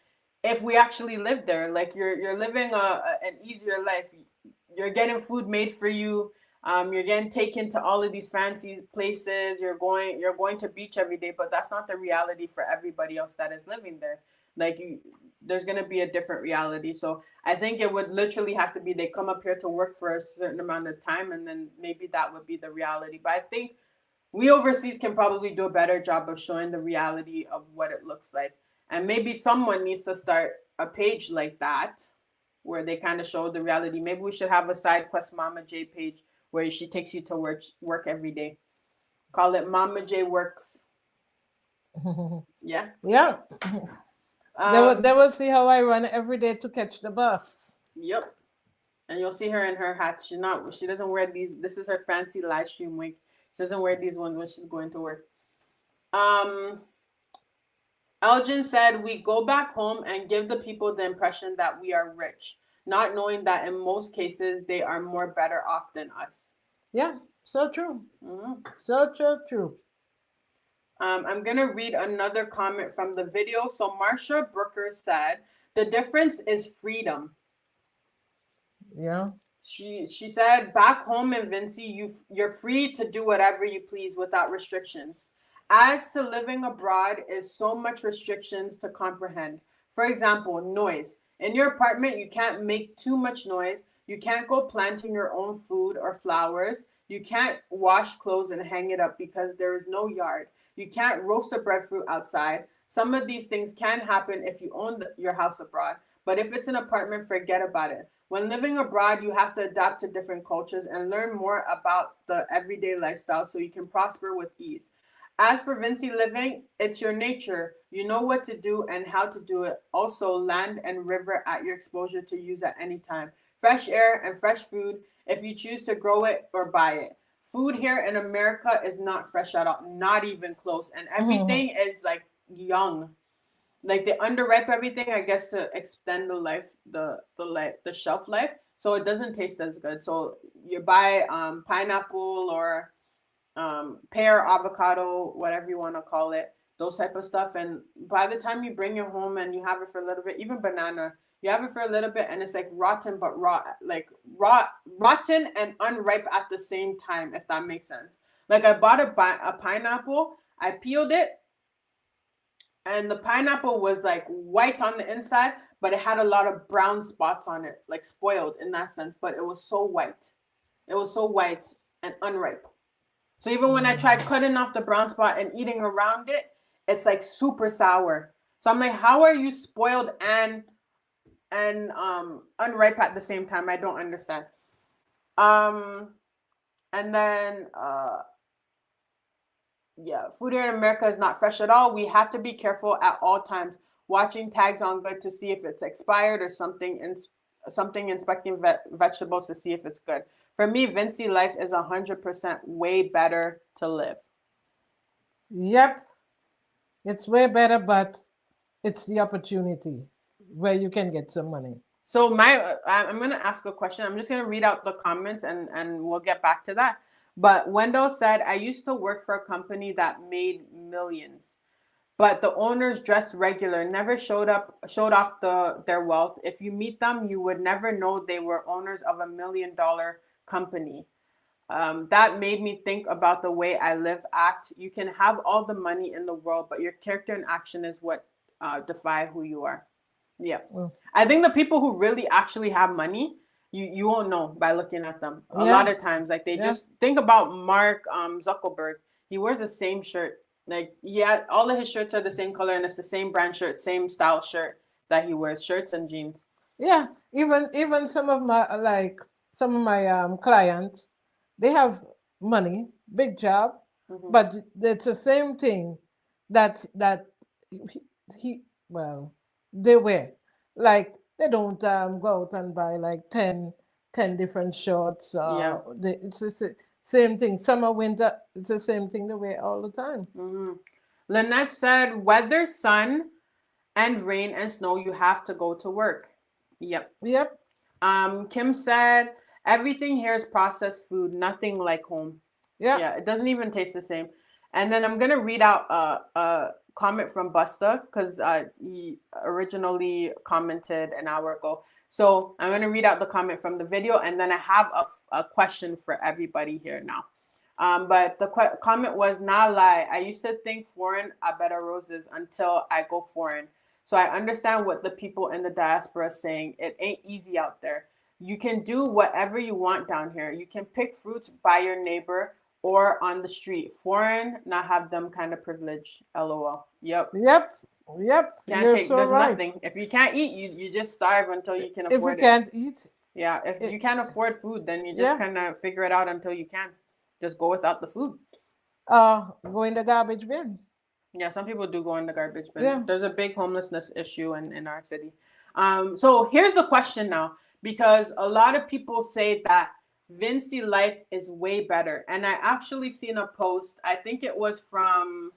if we actually lived there. Like you're living an easier life. You're getting food made for you. You're getting taken to all of these fancy places. You're going to beach every day, but that's not the reality for everybody else that is living there. Like there's going to be a different reality. So I think it would literally have to be they come up here to work for a certain amount of time, and then maybe that would be the reality. But I think we overseas can probably do a better job of showing the reality of what it looks like. And maybe someone needs to start a page like that where they kind of show the reality. Maybe we should have a Side Quest Mama J page where she takes you to work every day. Call it Mama J Works. Yeah. Yeah. They will see how I run every day to catch the bus. Yep. And you'll see her in her hat. She doesn't wear these. This is her fancy live stream wig. She doesn't wear these ones when she's going to work. Elgin said, we go back home and give the people the impression that we are rich, not knowing that in most cases they are more better off than us. Yeah, so true. Mm-hmm. So true. I'm going to read another comment from the video. So Marsha Brooker said, the difference is freedom. Yeah. She said, back home in Vincy, you're free to do whatever you please without restrictions. As to living abroad is so much restrictions to comprehend. For example, noise. In your apartment, you can't make too much noise. You can't go planting your own food or flowers. You can't wash clothes and hang it up because there is no yard. You can't roast a breadfruit outside. Some of these things can happen if you own your house abroad. But if it's an apartment, forget about it. When living abroad, you have to adapt to different cultures and learn more about the everyday lifestyle so you can prosper with ease. As for Vincy living, it's your nature. You know what to do and how to do it. Also, land and river at your exposure to use at any time. Fresh air and fresh food if you choose to grow it or buy it. Food here in America is not fresh at all, not even close. And everything is like young. Like they underripe everything, I guess, to extend the life, the shelf life. so it doesn't taste as good. So you buy pineapple or pear, avocado, whatever you want to call it, those type of stuff. And by the time you bring it home and you have it for a little bit, even banana, you have it for a little bit and it's like rotten, but rotten and unripe at the same time, if that makes sense. Like I bought a pineapple, I peeled it, and the pineapple was like white on the inside, but it had a lot of brown spots on it, like spoiled in that sense. But it was so white. It was so white and unripe. So even when I tried cutting off the brown spot and eating around it, it's like super sour. So I'm like, how are you spoiled and unripe at the same time? I don't understand. And then yeah, food here in America is not fresh at all. We have to be careful at all times, watching tags on good to see if it's expired or something inspecting vegetables to see if it's good. For me, Vincy, life is 100% way better to live. Yep. It's way better, but it's the opportunity where you can get some money. So I'm going to ask a question. I'm just going to read out the comments and we'll get back to that. But Wendell said, I used to work for a company that made millions, but the owners dressed regular, never showed off their wealth. If you meet them, you would never know they were owners of $1 million company. That made me think about the way I live, act. You can have all the money in the world, but your character and action is what define who you are. Yeah. I think the people who really actually have money, you won't know by looking at them. A lot of times, like they just think about Mark Zuckerberg. He wears the same shirt. Like, yeah, all of his shirts are the same color and it's the same brand shirt, same style shirt that he wears, shirts and jeans. Yeah, even some of my clients, they have money, big job, but it's the same thing that they wear. Like they don't go out and buy like 10 different shorts. It's the same thing. Summer, winter, it's the same thing they wear all the time. Lynette said, weather, sun, and rain and snow, you have to go to work. Yep. Kim said, everything here is processed food, nothing like home. Yeah, it doesn't even taste the same. And then I'm gonna read out a comment from Busta because he originally commented an hour ago. So I'm gonna read out the comment from the video, and then I have a question for everybody here now. But the comment was, nah lie, I used to think foreign are better roses until I go foreign. So I understand what the people in the diaspora are saying. It ain't easy out there. You can do whatever you want down here. You can pick fruits by your neighbor or on the street. Foreign, not have them kind of privilege. LOL. Yep. There's nothing. If you can't eat, you just starve until you can afford it. If you can't eat. Yeah, if you can't afford food, then you just kind of figure it out until you can. Just go without the food. Go in the garbage bin. Yeah, some people do go in the garbage bin. Yeah. There's a big homelessness issue in our city. So here's the question now, because a lot of people say that Vincy life is way better. And I actually seen a post. I think it was from,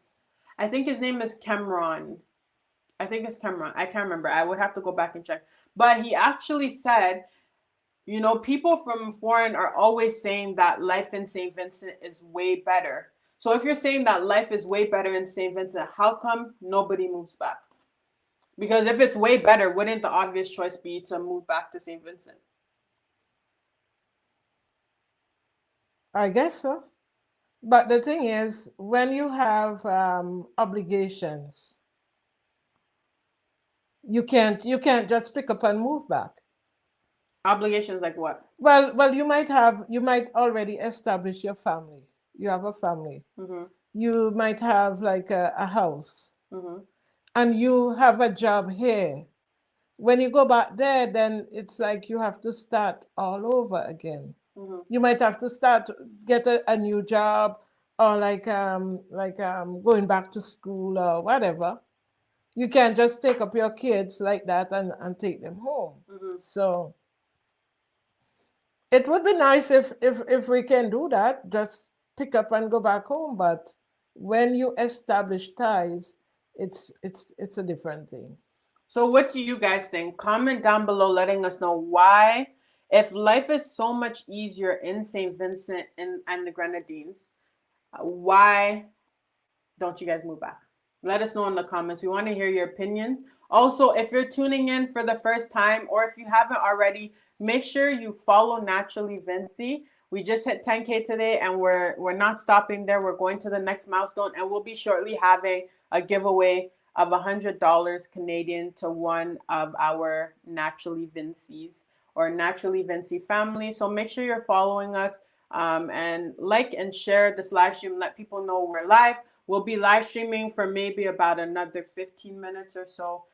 I think his name is Cameron. I think it's Cameron. I can't remember. I would have to go back and check. But he actually said, you know, people from foreign are always saying that life in St. Vincent is way better. So if you're saying that life is way better in St. Vincent, how come nobody moves back? Because if it's way better, wouldn't the obvious choice be to move back to St. Vincent? I guess so. But the thing is, when you have obligations, you can't just pick up and move back. Obligations like what? Well, you might already establish your family. You have a family. You might have like a house, and you have a job here. When you go back there, then it's like you have to start all over again. You might have to get a new job, or like going back to school or whatever. You can't just take up your kids like that and take them home. So it would be nice if we can do that, just pick up and go back home. But when you establish ties, it's a different thing. So what do you guys think? Comment down below letting us know why If life is so much easier in St. Vincent and the Grenadines, why don't you guys move back? Let us know in the comments. We want to hear your opinions. Also, if you're tuning in for the first time, or if you haven't already, make sure you follow Naturally Vincy. We just hit 10K today, and we're not stopping there. We're going to the next milestone, and we'll be shortly having a giveaway of $100 Canadian to one of our Naturally Vincy's or Naturally Vincy family. So make sure you're following us, and like and share this live stream. Let people know we're live. We'll be live streaming for maybe about another 15 minutes or so,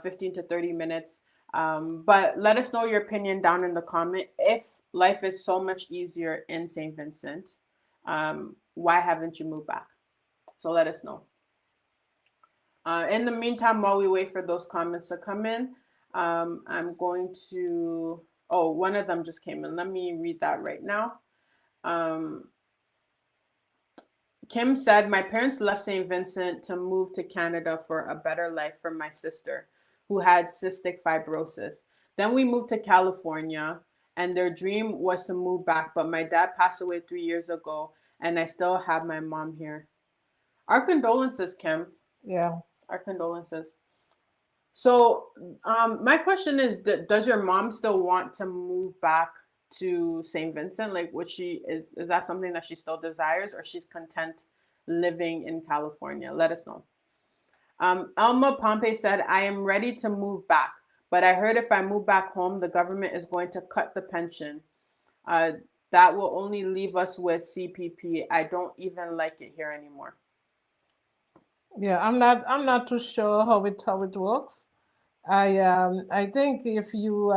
15 to 30 minutes. But let us know your opinion down in the comment. If life is so much easier in St. Vincent, why haven't you moved back? So let us know. In the meantime, while we wait for those comments to come in, I'm going to, one of them just came in. Let me read that right now. Kim said, my parents left St. Vincent to move to Canada for a better life for my sister, who had cystic fibrosis. Then we moved to California, and their dream was to move back, but my dad passed away 3 years ago, and I still have my mom here. Our condolences, Kim. Yeah. Our condolences. So my question is, does your mom still want to move back to St. Vincent? Like, would she, is that something that she still desires, or she's content living in California? Let us know. Elma Pompey said, I am ready to move back, but I heard if I move back home, the government is going to cut the pension. That will only leave us with CPP. I don't even like it here anymore. Yeah, I'm not too sure how it works. I think if you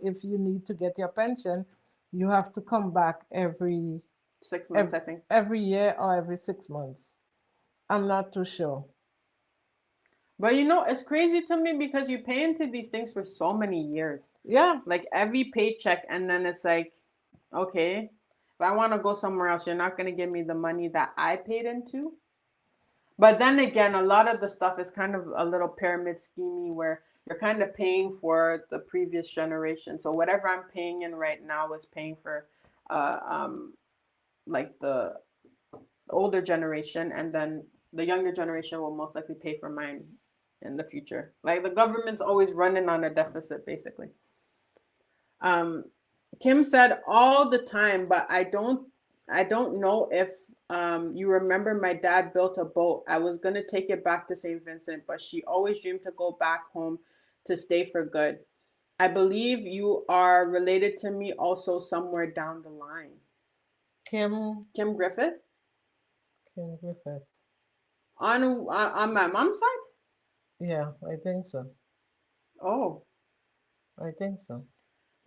if you need to get your pension, you have to come back every 6 months, I think. Every year or every 6 months. I'm not too sure. But you know, it's crazy to me because you pay into these things for so many years. Yeah. Like every paycheck, and then it's like, okay, if I want to go somewhere else, you're not going to give me the money that I paid into. But then again, a lot of the stuff is kind of a little pyramid schemey where you're kind of paying for the previous generation. So whatever I'm paying in right now is paying for like the older generation, and then the younger generation will most likely pay for mine in the future. Like the government's always running on a deficit, basically. Kim said all the time, but I don't know if you remember my dad built a boat. I was going to take it back to St. Vincent, but she always dreamed to go back home to stay for good. I believe you are related to me also somewhere down the line. Kim Griffith? Kim Griffith. On my mom's side? Yeah, I think so. Oh. I think so.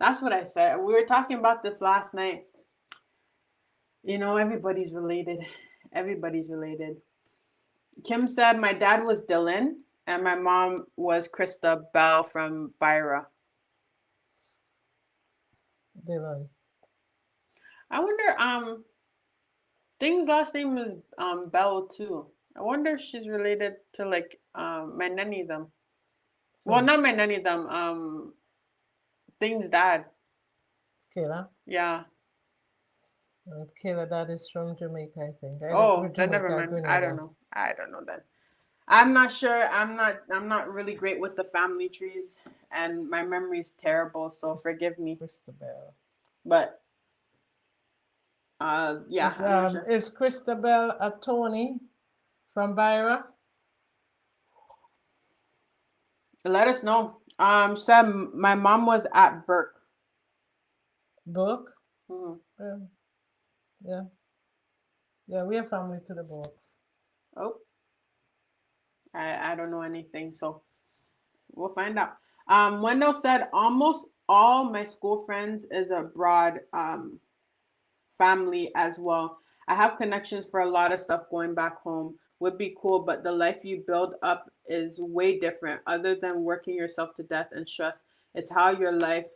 That's what I said. We were talking about this last night. You know, everybody's related. Everybody's related. Kim said, my dad was Dylan and my mom was Krista Bell from Byra. Dylan. I wonder, Thing's last name is Bell too. I wonder if she's related to like my nanny them. Well, not my nanny them. Thing's dad. Kayla? Yeah. Kayla dad is from Jamaica, I think. Then never mind. I don't know that. I'm not sure. I'm not really great with the family trees, and my memory's terrible, so forgive me. Christabel. But yeah. Is Christabel a Tony from Byra? Let us know. Said my mom was at Burke. Burke? Mm-hmm. Yeah, we are family to the Burkes. Oh. I don't know anything, so we'll find out. Wendell said almost all my school friends is abroad family as well. I have connections for a lot of stuff going back home. Would be cool, but the life you build up is way different. Other than working yourself to death and stress, it's how your life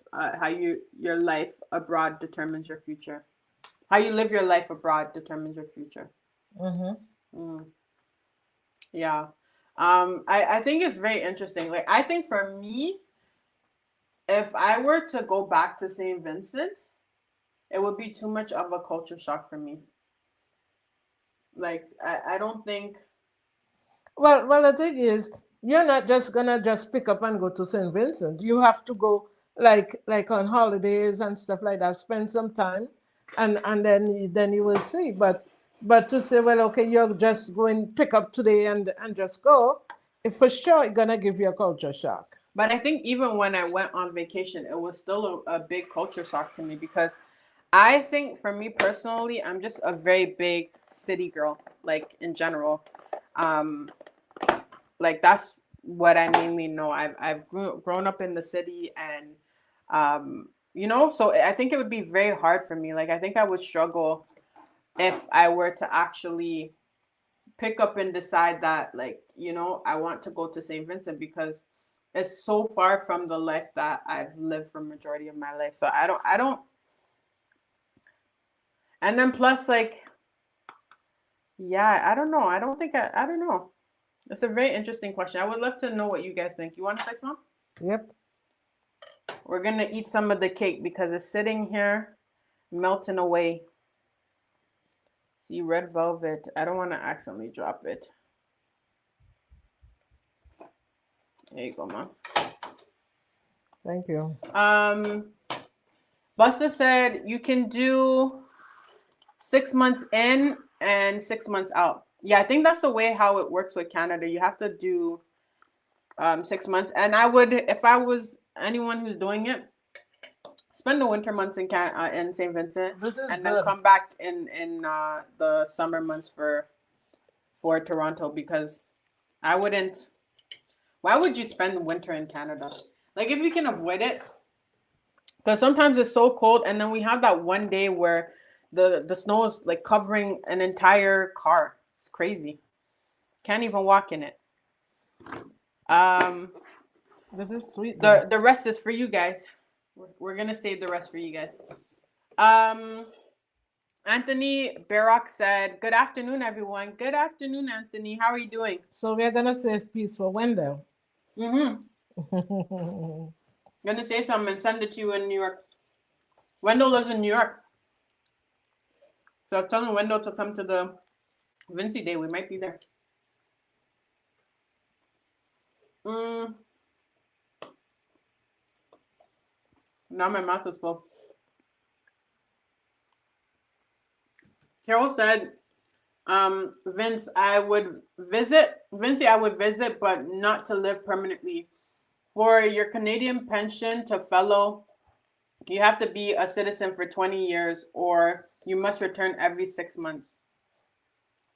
abroad determines your future. How you live your life abroad determines your future. Yeah. I think it's very interesting. Like, I think for me, if I were to go back to St. Vincent, it would be too much of a culture shock for me. Like I don't think. Well, the thing is, you're not just gonna just pick up and go to St. Vincent. You have to go like on holidays and stuff like that. Spend some time, and then you will see. But to say, well, okay, you're just going pick up today and just go, for sure, it's gonna give you a culture shock. But I think even when I went on vacation, it was still a big culture shock to me because I think for me personally, I'm just a very big city girl, like in general. Um, like that's what I mainly know. I've grown up in the city, and so I think it would be very hard for me. Like I think I would struggle if I were to actually pick up and decide that, like, I want to go to St. Vincent because it's so far from the life that I've lived for majority of my life. So I don't. And then plus, like, yeah, I don't know. I don't know. It's a very interesting question. I would love to know what you guys think. You want to say some? Yep. We're gonna eat some of the cake because it's sitting here melting away. See, red velvet. I don't want to accidentally drop it. There you go, Mom. Thank you. Buster said you can do 6 months in and 6 months out. Yeah, I think that's the way how it works with Canada. You have to do 6 months. And I would, if I was anyone who's doing it, spend the winter months in St. Vincent and then come back in the summer months for Toronto, because I wouldn't. Why would you spend winter in Canada? Like if you can avoid it, because sometimes it's so cold, and then we have that one day where the snow is like covering an entire car. It's crazy. Can't even walk in it. This is sweet. The rest is for you guys. We're gonna save the rest for you guys. Anthony Barak said, "Good afternoon, everyone." Good afternoon, Anthony. How are you doing? So we're gonna save peace for Wendell. Gonna say something and send it to you in New York. Wendell lives in New York, so I was telling Wendell to come to the Vincy Day. We might be there. Now my mouth is full. Carol said, Vince, I would visit, but not to live permanently. For your Canadian pension to fellow, you have to be a citizen for 20 years, or you must return every 6 months.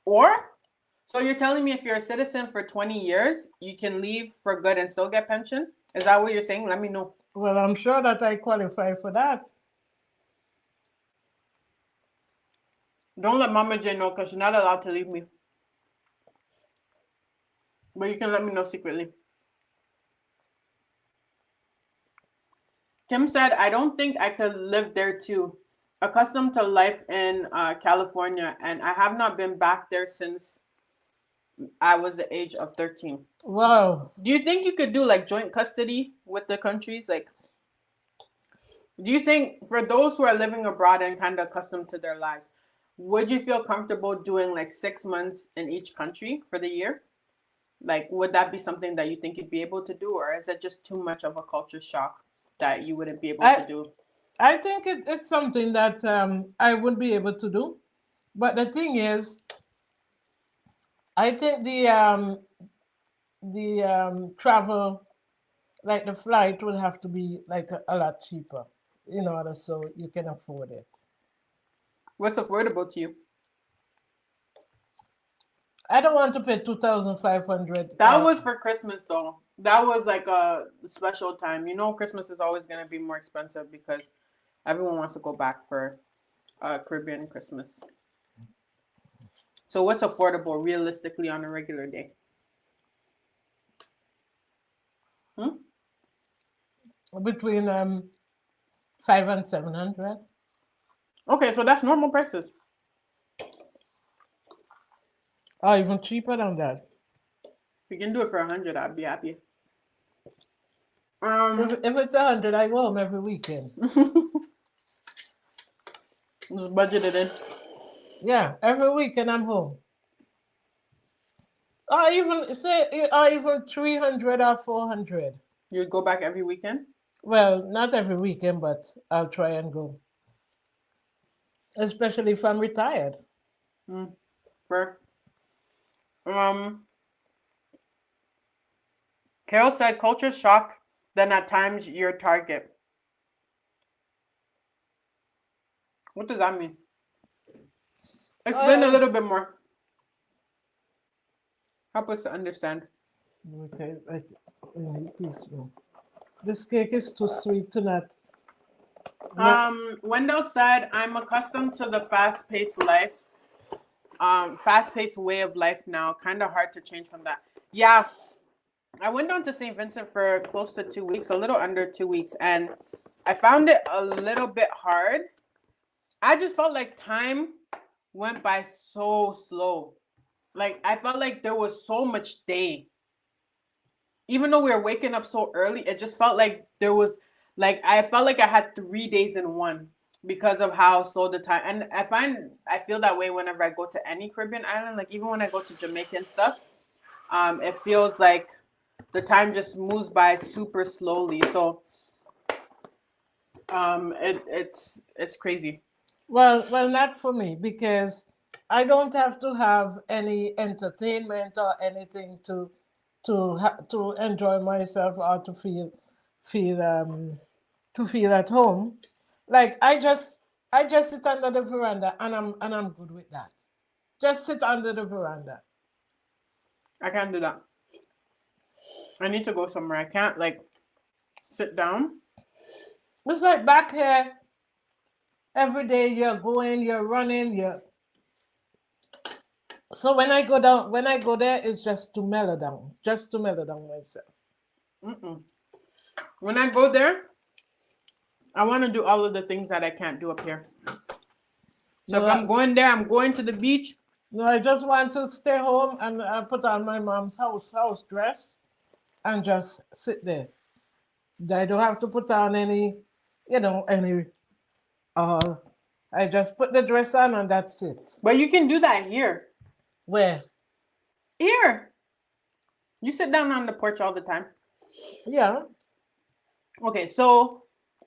So you're telling me if you're a citizen for 20 years, you can leave for good and still get pension? Is that what you're saying? Let me know. Well, I'm sure that I qualify for that. Don't let Mama J know, because she's not allowed to leave me. But you can let me know secretly. Kim said, I don't think I could live there too. Accustomed to life in California, and I have not been back there since I was the age of 13. Wow. Do you think you could do like joint custody with the countries? Like, do you think for those who are living abroad and kind of accustomed to their lives, would you feel comfortable doing like 6 months in each country for the year? Like, would that be something that you think you'd be able to do, or is it just too much of a culture shock that you wouldn't be able to do? I think it's something that I would be able to do. But the thing is, I think the travel, like the flight, will have to be like a lot cheaper in order so you can afford it. What's affordable to you? I don't want to pay 2,500. That was for Christmas, though. That was like a special time. You know, Christmas is always going to be more expensive because everyone wants to go back for Caribbean Christmas. So what's affordable realistically on a regular day? Between 500 and 700. Okay, so that's normal prices. Or even cheaper than that. If you can do it for 100, I'd be happy. If it's 100, I go home every weekend. Just budgeted in. Yeah, every weekend I'm home. Or even 300 or 400. You'd go back every weekend? Well, not every weekend, but I'll try and go. Especially if I'm retired. Fair. Carol said, culture shock, then at times your target. What does that mean? Explain a little bit more. Help us to understand. Okay, please no. This cake is too sweet to not. Wendell said, I'm accustomed to the fast-paced life. Fast-paced way of life now. Kind of hard to change from that. Yeah. I went down to St. Vincent for close to 2 weeks, a little under 2 weeks, and I found it a little bit hard. I just felt like time went by so slow. Like, I felt like there was so much day. Even though we were waking up so early, it just felt like there was, like, I felt like I had 3 days in one because of how slow the time. And I feel that way whenever I go to any Caribbean island. Like, even when I go to Jamaica and stuff, it feels like the time just moves by super slowly. So, it's crazy. Well, not for me, because I don't have to have any entertainment or anything to enjoy myself or to feel at home. Like I just sit under the veranda and I'm good with that. Just sit under the veranda. I can't do that. I need to go somewhere. I can't like sit down. It's like back here. Every day you're going, you're running, So when I go there, it's just to mellow down myself. When I go there, I want to do all of the things that I can't do up here. So if I'm going there, I'm going to the beach. No, I just want to stay home and put on my mom's house dress and just sit there. I don't have to put on any. I just put the dress on and that's it. But you can do that here. Where? Here. You sit down on the porch all the time. Yeah. Okay, so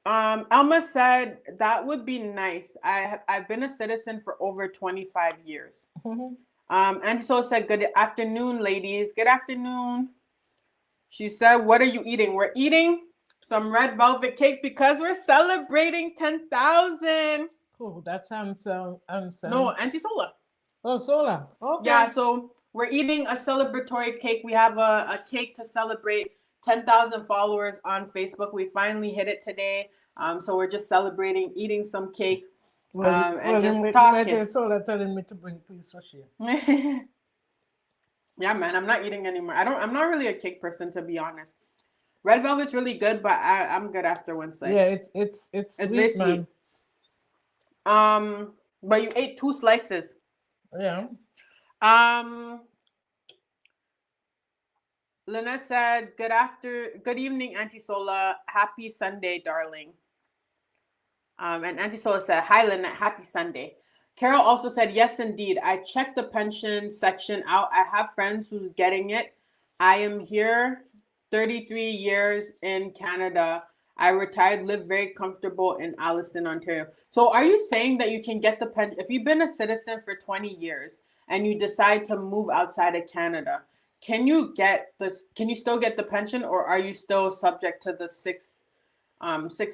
Alma said that would be nice. I've been a citizen for over 25 years. And so said, good afternoon, ladies. Good afternoon. She said, what are you eating? We're eating some red velvet cake because we're celebrating 10,000. Oh, that's handsome. No, Auntie Sola. Oh, Sola. Okay. Yeah, so we're eating a celebratory cake. We have a cake to celebrate 10,000 followers on Facebook. We finally hit it today. So we're just celebrating, eating some cake, and just talking. Sola telling me to bring peace for she. Yeah, man, I'm not eating anymore. I'm not really a cake person, to be honest. Red velvet's really good, but I'm good after one slice. Yeah, it's very sweet. But you ate 2 slices. Yeah. Lynette said, good evening, Auntie Sola. Happy Sunday, darling. And Auntie Sola said, hi, Lynette. Happy Sunday. Carol also said, yes, indeed. I checked the pension section out. I have friends who's getting it. I am here 33 years in Canada. I retired, live very comfortable in Alliston, Ontario. So are you saying that you can get the pension if you've been a citizen for 20 years and you decide to move outside of Canada? Can you still get the pension, or are you still subject to the 6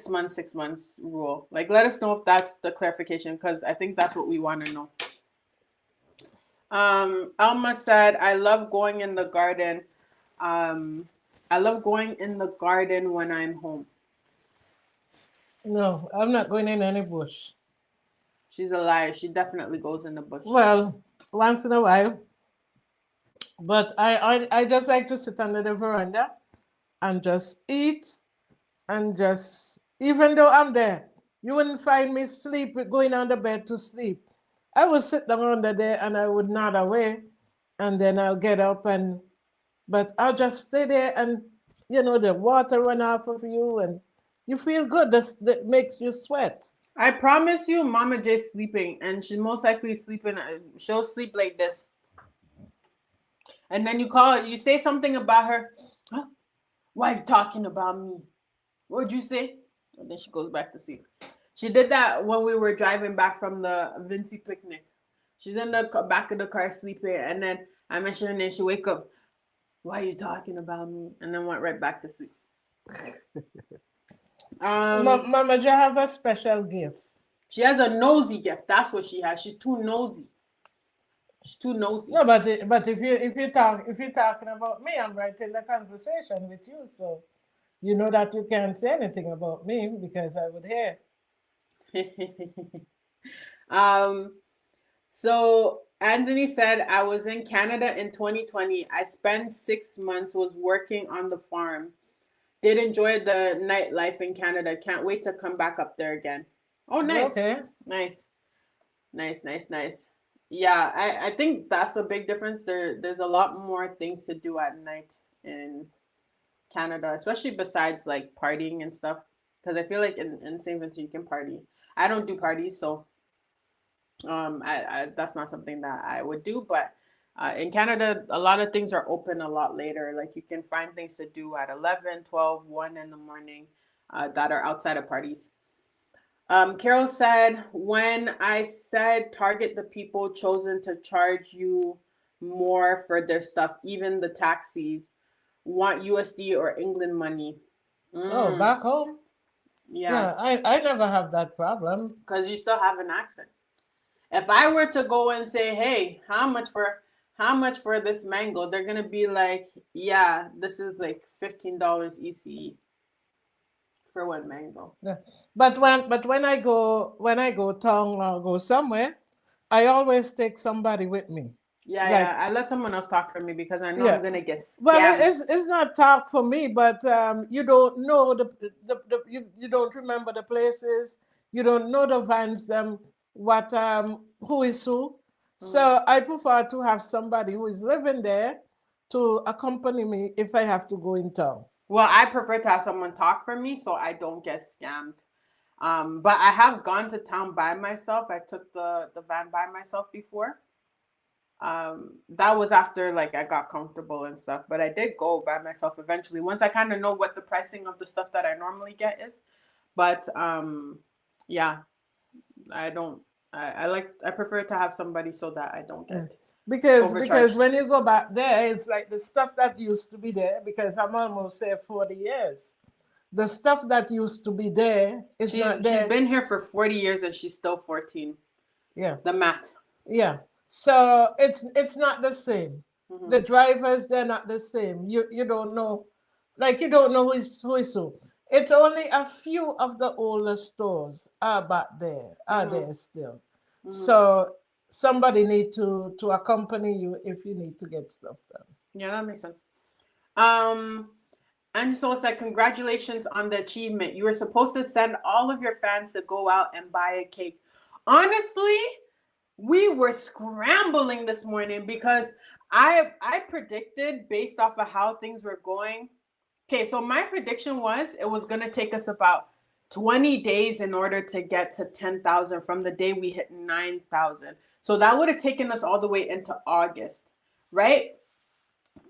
months rule? Like, let us know if that's the clarification, because I think that's what we want to know. Alma said, I love going in the garden. I love going in the garden when I'm home. No, I'm not going in any bush. She's a liar. She definitely goes in the bush. Well, once in a while. But I just like to sit under the veranda and just eat and just, even though I'm there, you wouldn't find me going on the bed to sleep. I would sit down under there and I would nod away, and then I'll get up but I'll just stay there and the water run off of you and you feel good. That makes you sweat. I promise you, Mama J's sleeping, and she's most likely sleeping. She'll sleep like this. And then you say something about her. Huh? Why are you talking about me? What'd you say? And then she goes back to sleep. She did that when we were driving back from the Vincy picnic. She's in the back of the car sleeping, and then I mentioned her name. She wake up. Why are you talking about me? And then went right back to sleep. Mama J have a special gift. She has a nosy gift. That's what she has. She's too nosy. She's too nosy. No, but if you're talking about me, I'm right in the conversation with you, so you know that you can't say anything about me because I would hear. So Anthony said, I was in Canada in 2020. I spent 6 months, was working on the farm. Did enjoy the nightlife in Canada. Can't wait to come back up there again. Oh, nice. Okay. Nice. Yeah, I think that's a big difference. There's a lot more things to do at night in Canada, especially besides like partying and stuff. Because I feel like in St. Vincent you can party. I don't do parties, so I that's not something that I would do. But in Canada, a lot of things are open a lot later. Like you can find things to do at 11, 12, 1 in the morning that are outside of parties. Carol said, when I said target the people chosen to charge you more for their stuff, even the taxis want USD or England money. Oh, back home? Yeah. I never have that problem. Because you still have an accent. If I were to go and say, hey, how much for this mango? They're gonna be like, yeah, this is like $15 ECE for one mango. Yeah. But when I go town or go somewhere, I always take somebody with me. Yeah, I let someone else talk for me because I know I'm gonna get scammed. Well, it's not talk for me, but you don't know you don't remember the places, you don't know the vans, who is who. So I prefer to have somebody who is living there to accompany me if I have to go in town. Well, I prefer to have someone talk for me so I don't get scammed. But I have gone to town by myself. I took the van by myself before. That was after like I got comfortable and stuff, but I did go by myself eventually once I kind of know what the pricing of the stuff that I normally get is. But yeah, I prefer to have somebody so that I don't get because when you go back there, it's like the stuff that used to be there, because I'm almost there 40 years. The stuff that used to be there is not there. She's been here for 40 years and she's still 14. Yeah. The math. Yeah. So it's not the same. Mm-hmm. The drivers, they're not the same. You don't know, like you don't know who is who. It's only a few of the older stores are back there, there still. Mm-hmm. So somebody need to accompany you if you need to get stuff done. Yeah, that makes sense. And so it's like, congratulations on the achievement. You were supposed to send all of your fans to go out and buy a cake. Honestly, we were scrambling this morning because I predicted based off of how things were going. Okay, so my prediction was it was going to take us about 20 days in order to get to 10,000 from the day we hit 9,000. So that would have taken us all the way into August, right?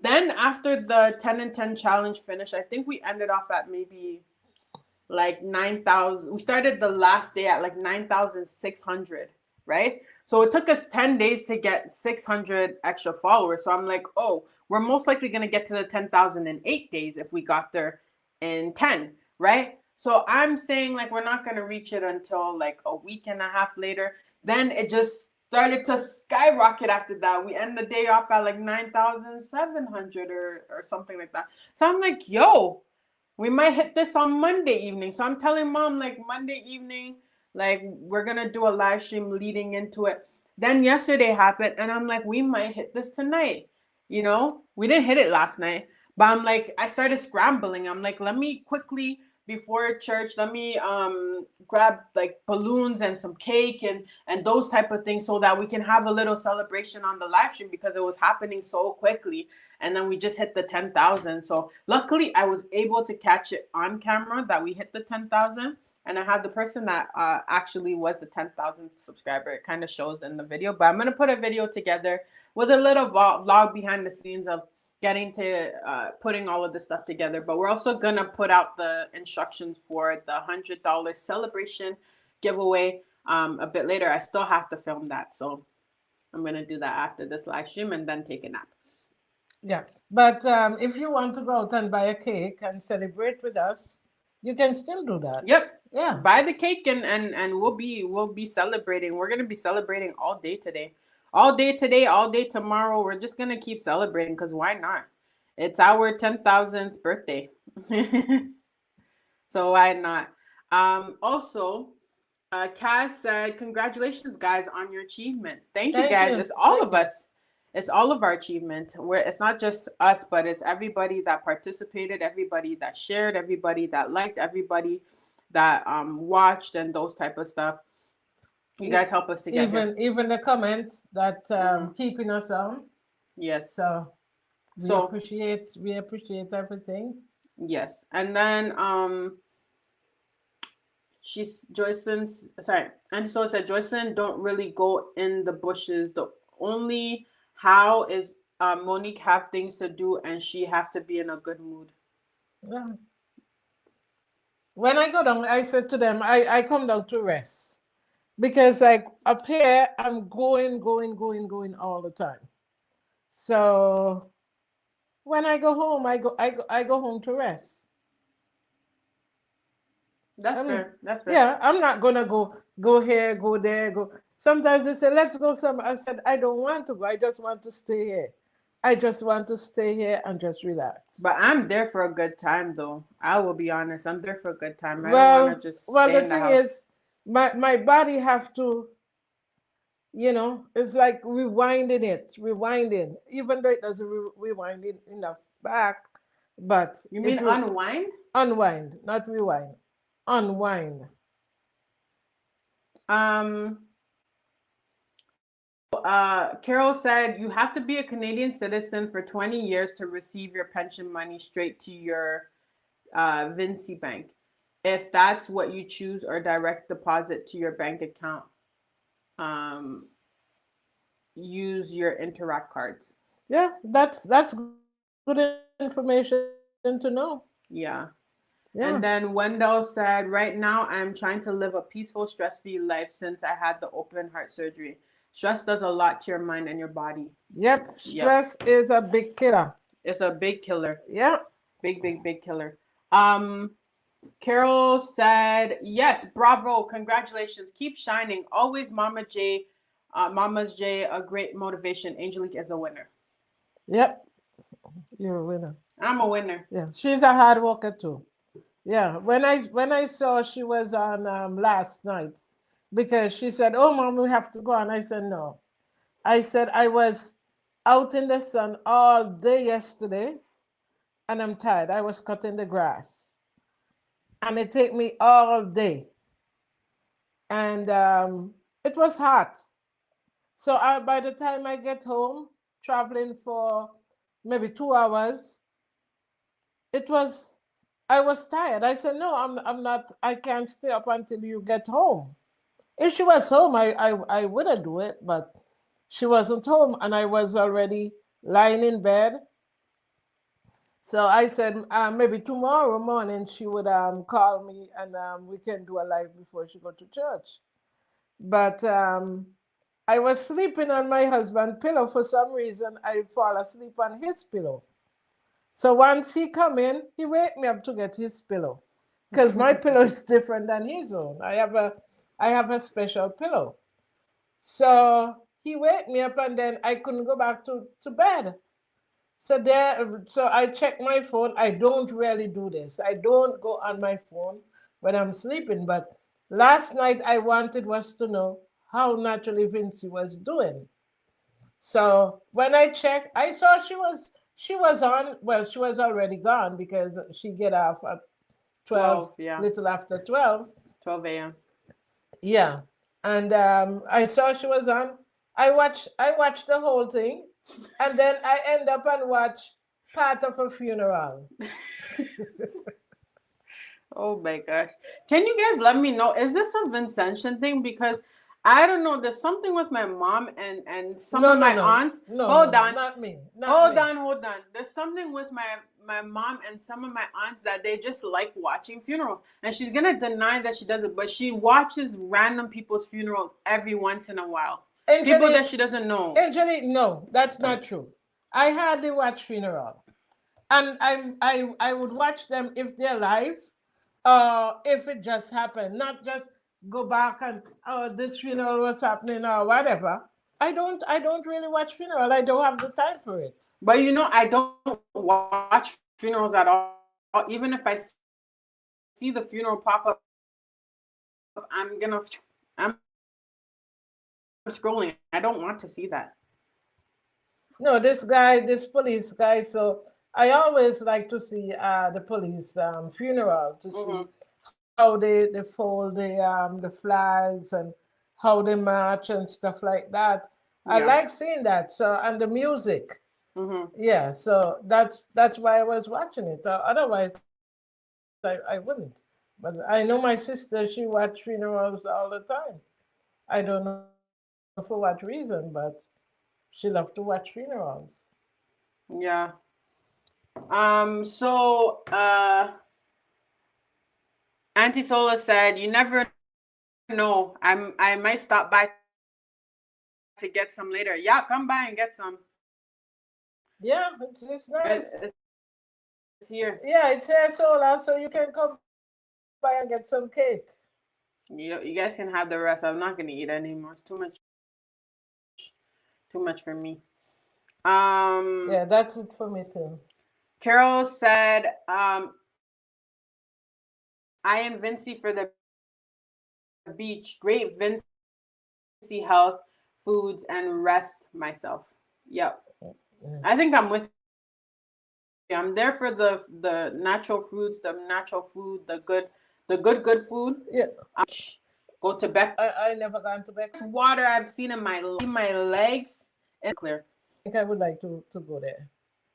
Then after the 10 and 10 challenge finished, I think we ended off at maybe like 9,000. We started the last day at like 9,600, right? So it took us 10 days to get 600 extra followers. So I'm like, oh, we're most likely going to get to the 10,000 in 8 days if we got there in 10, right? So I'm saying like we're not going to reach it until like a week and a half later. Then it just started to skyrocket after that. We end the day off at like 9,700 or something like that. So I'm like, yo, we might hit this on Monday evening. So I'm telling mom like Monday evening, like we're going to do a live stream leading into it. Then yesterday happened and I'm like, we might hit this tonight. You know, we didn't hit it last night, but I'm like, I started scrambling. I'm like, let me quickly before church, let me grab like balloons and some cake and those type of things so that we can have a little celebration on the live stream because it was happening so quickly. And then we just hit the 10,000. So luckily I was able to catch it on camera that we hit the 10,000. And I had the person that actually was the 10,000 subscriber. It kind of shows in the video, but I'm going to put a video together with a little vlog behind the scenes of getting to putting all of this stuff together. But we're also going to put out the instructions for the $100 celebration giveaway a bit later. I still have to film that. So I'm going to do that after this live stream and then take a nap. Yeah. But if you want to go out and buy a cake and celebrate with us, you can still do that. Yep. Yeah. Buy the cake and we'll be celebrating. We're gonna be celebrating all day today. All day today, all day tomorrow. We're just gonna keep celebrating because why not? It's our 10,000th birthday. So why not? Also, Kaz said, congratulations guys on your achievement. Thank you guys. It's all of us. It's all of our achievement. It's not just us, but it's everybody that participated, everybody that shared, everybody that liked, everybody that watched and those type of stuff. You guys help us to get even the comment that keeping us on. Yes. So we appreciate everything. Yes. And then and so said Joycelyn don't really go in the bushes. The only how is Monique have things to do and she have to be in a good mood. Yeah. When I go down, I said to them, I come down to rest. Because like up here, I'm going all the time. So when I go home, I go home to rest. That's fair. That's fair. Yeah, I'm not gonna go here, go there, go. Sometimes they say, let's go somewhere. I said, I don't want to go. I just want to stay here. I just want to stay here and just relax. But I'm there for a good time, though. I will be honest. I'm there for a good time. I don't want to just stay the in the thing house. is, my body have to, it's like rewinding. Even though it doesn't rewind enough back, but you mean unwind? Unwind, not rewind. Unwind. Carol said you have to be a Canadian citizen for 20 years to receive your pension money straight to your Vincy bank. If that's what you choose, or direct deposit to your bank account, use your Interact cards. Yeah, that's good information to know. Yeah. Yeah. And then Wendell said, right now I'm trying to live a peaceful, stress-free life since I had the open heart surgery. Stress does a lot to your mind and your body. Yep. Stress is a big killer. It's a big killer. Yep. Big killer. Carol said, yes, bravo, congratulations. Keep shining. Always Mama's J, a great motivation. Angelique is a winner. Yep. You're a winner. I'm a winner. Yeah. She's a hard worker too. Yeah. When I saw she was on last night, because she said, oh, Mom, we have to go. And I said, no. I said, I was out in the sun all day yesterday and I'm tired. I was cutting the grass and it took me all day. And it was hot. So by the time I get home, traveling for maybe 2 hours, I was tired. I said, no, I'm not, I can't stay up until you get home. If she was home, I would have do it, but she wasn't home and I was already lying in bed. So I said, maybe tomorrow morning she would call me and we can do a live before she go to church. But I was sleeping on my husband's pillow. For some reason, I fall asleep on his pillow. So once he come in, he wake me up to get his pillow because my pillow is different than his own. I have a special pillow. So he wake me up and then I couldn't go back to bed. So I check my phone. I don't really do this. I don't go on my phone when I'm sleeping. But last night I wanted was to know how Naturally Vincy was doing. So when I checked, I saw she was on. Well, she was already gone because she get off at 12, yeah. little after 12. 12 a.m. Yeah. And I saw she was on. I watched the whole thing, and then I end up and watch part of a funeral. Oh my gosh. Can you guys let me know? Is this a Vincentian thing? Because I don't know. There's something with my mom and some of my aunts. Hold on. Not me. Hold on. There's something with my mom and some of my aunts that they just like watching funerals. And she's gonna deny that she does it, but she watches random people's funerals every once in a while. People that she doesn't know. Angelique, no, that's not true. I hardly watch funeral. And I would watch them if they're live, if it just happened, not just go back and this funeral was happening or whatever. I don't really watch funeral. I don't have the time for it. But I don't watch funerals at all. Even if I see the funeral pop up, I'm scrolling. I don't want to see that. No, this police guy. So I always like to see the police funeral to see how they fold the flags and how they march and stuff like that. Yeah. I like seeing that. So, and the music. Yeah, so that's why I was watching it. Otherwise, I wouldn't. But I know my sister, she watched funerals all the time. I don't know for what reason, but she loved to watch funerals. Yeah. So Auntie Sola said, "You never know. I might stop by to get some later." Yeah, come by and get some. Yeah, it's nice. It's here. Yeah, it's here, Sola, so you can come by and get some cake. You guys can have the rest. I'm not gonna eat anymore. It's too much for me. Yeah, that's it for me too. Carol said, I am Vincy for the beach. Great Vincy health, foods, and rest myself. Yep. I think I'm with you. I'm there for the natural fruits, the natural food, the good food. Yeah. Go to Beck. I never gone to Beck. Water I've seen in my legs. It's clear. I think I would like to go there.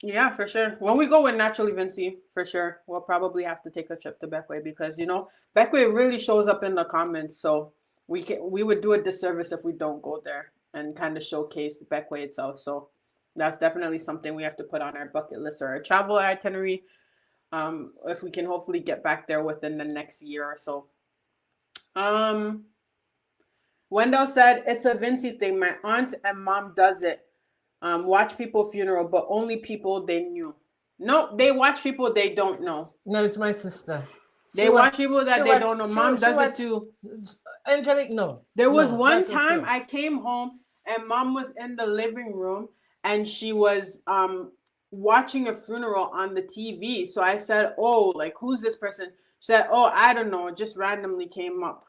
Yeah, for sure. When we go with Naturally Vincy, for sure, we'll probably have to take a trip to Beckway because Beckway really shows up in the comments. So we would do a disservice if we don't go there and kind of showcase Beckway itself. So that's definitely something we have to put on our bucket list or our travel itinerary. If we can hopefully get back there within the next year or so. Wendell said it's a Vincy thing. My aunt and mom does it. Watch people funeral, but only people they knew. No, they watch people they don't know. No, it's my sister. They watch people that they don't know. Mom does it too. Angelique, no. There was one time I came home and mom was in the living room and she was watching a funeral on the TV. So I said, "Oh, like who's this person?" She said, "Oh, I don't know. It just randomly came up."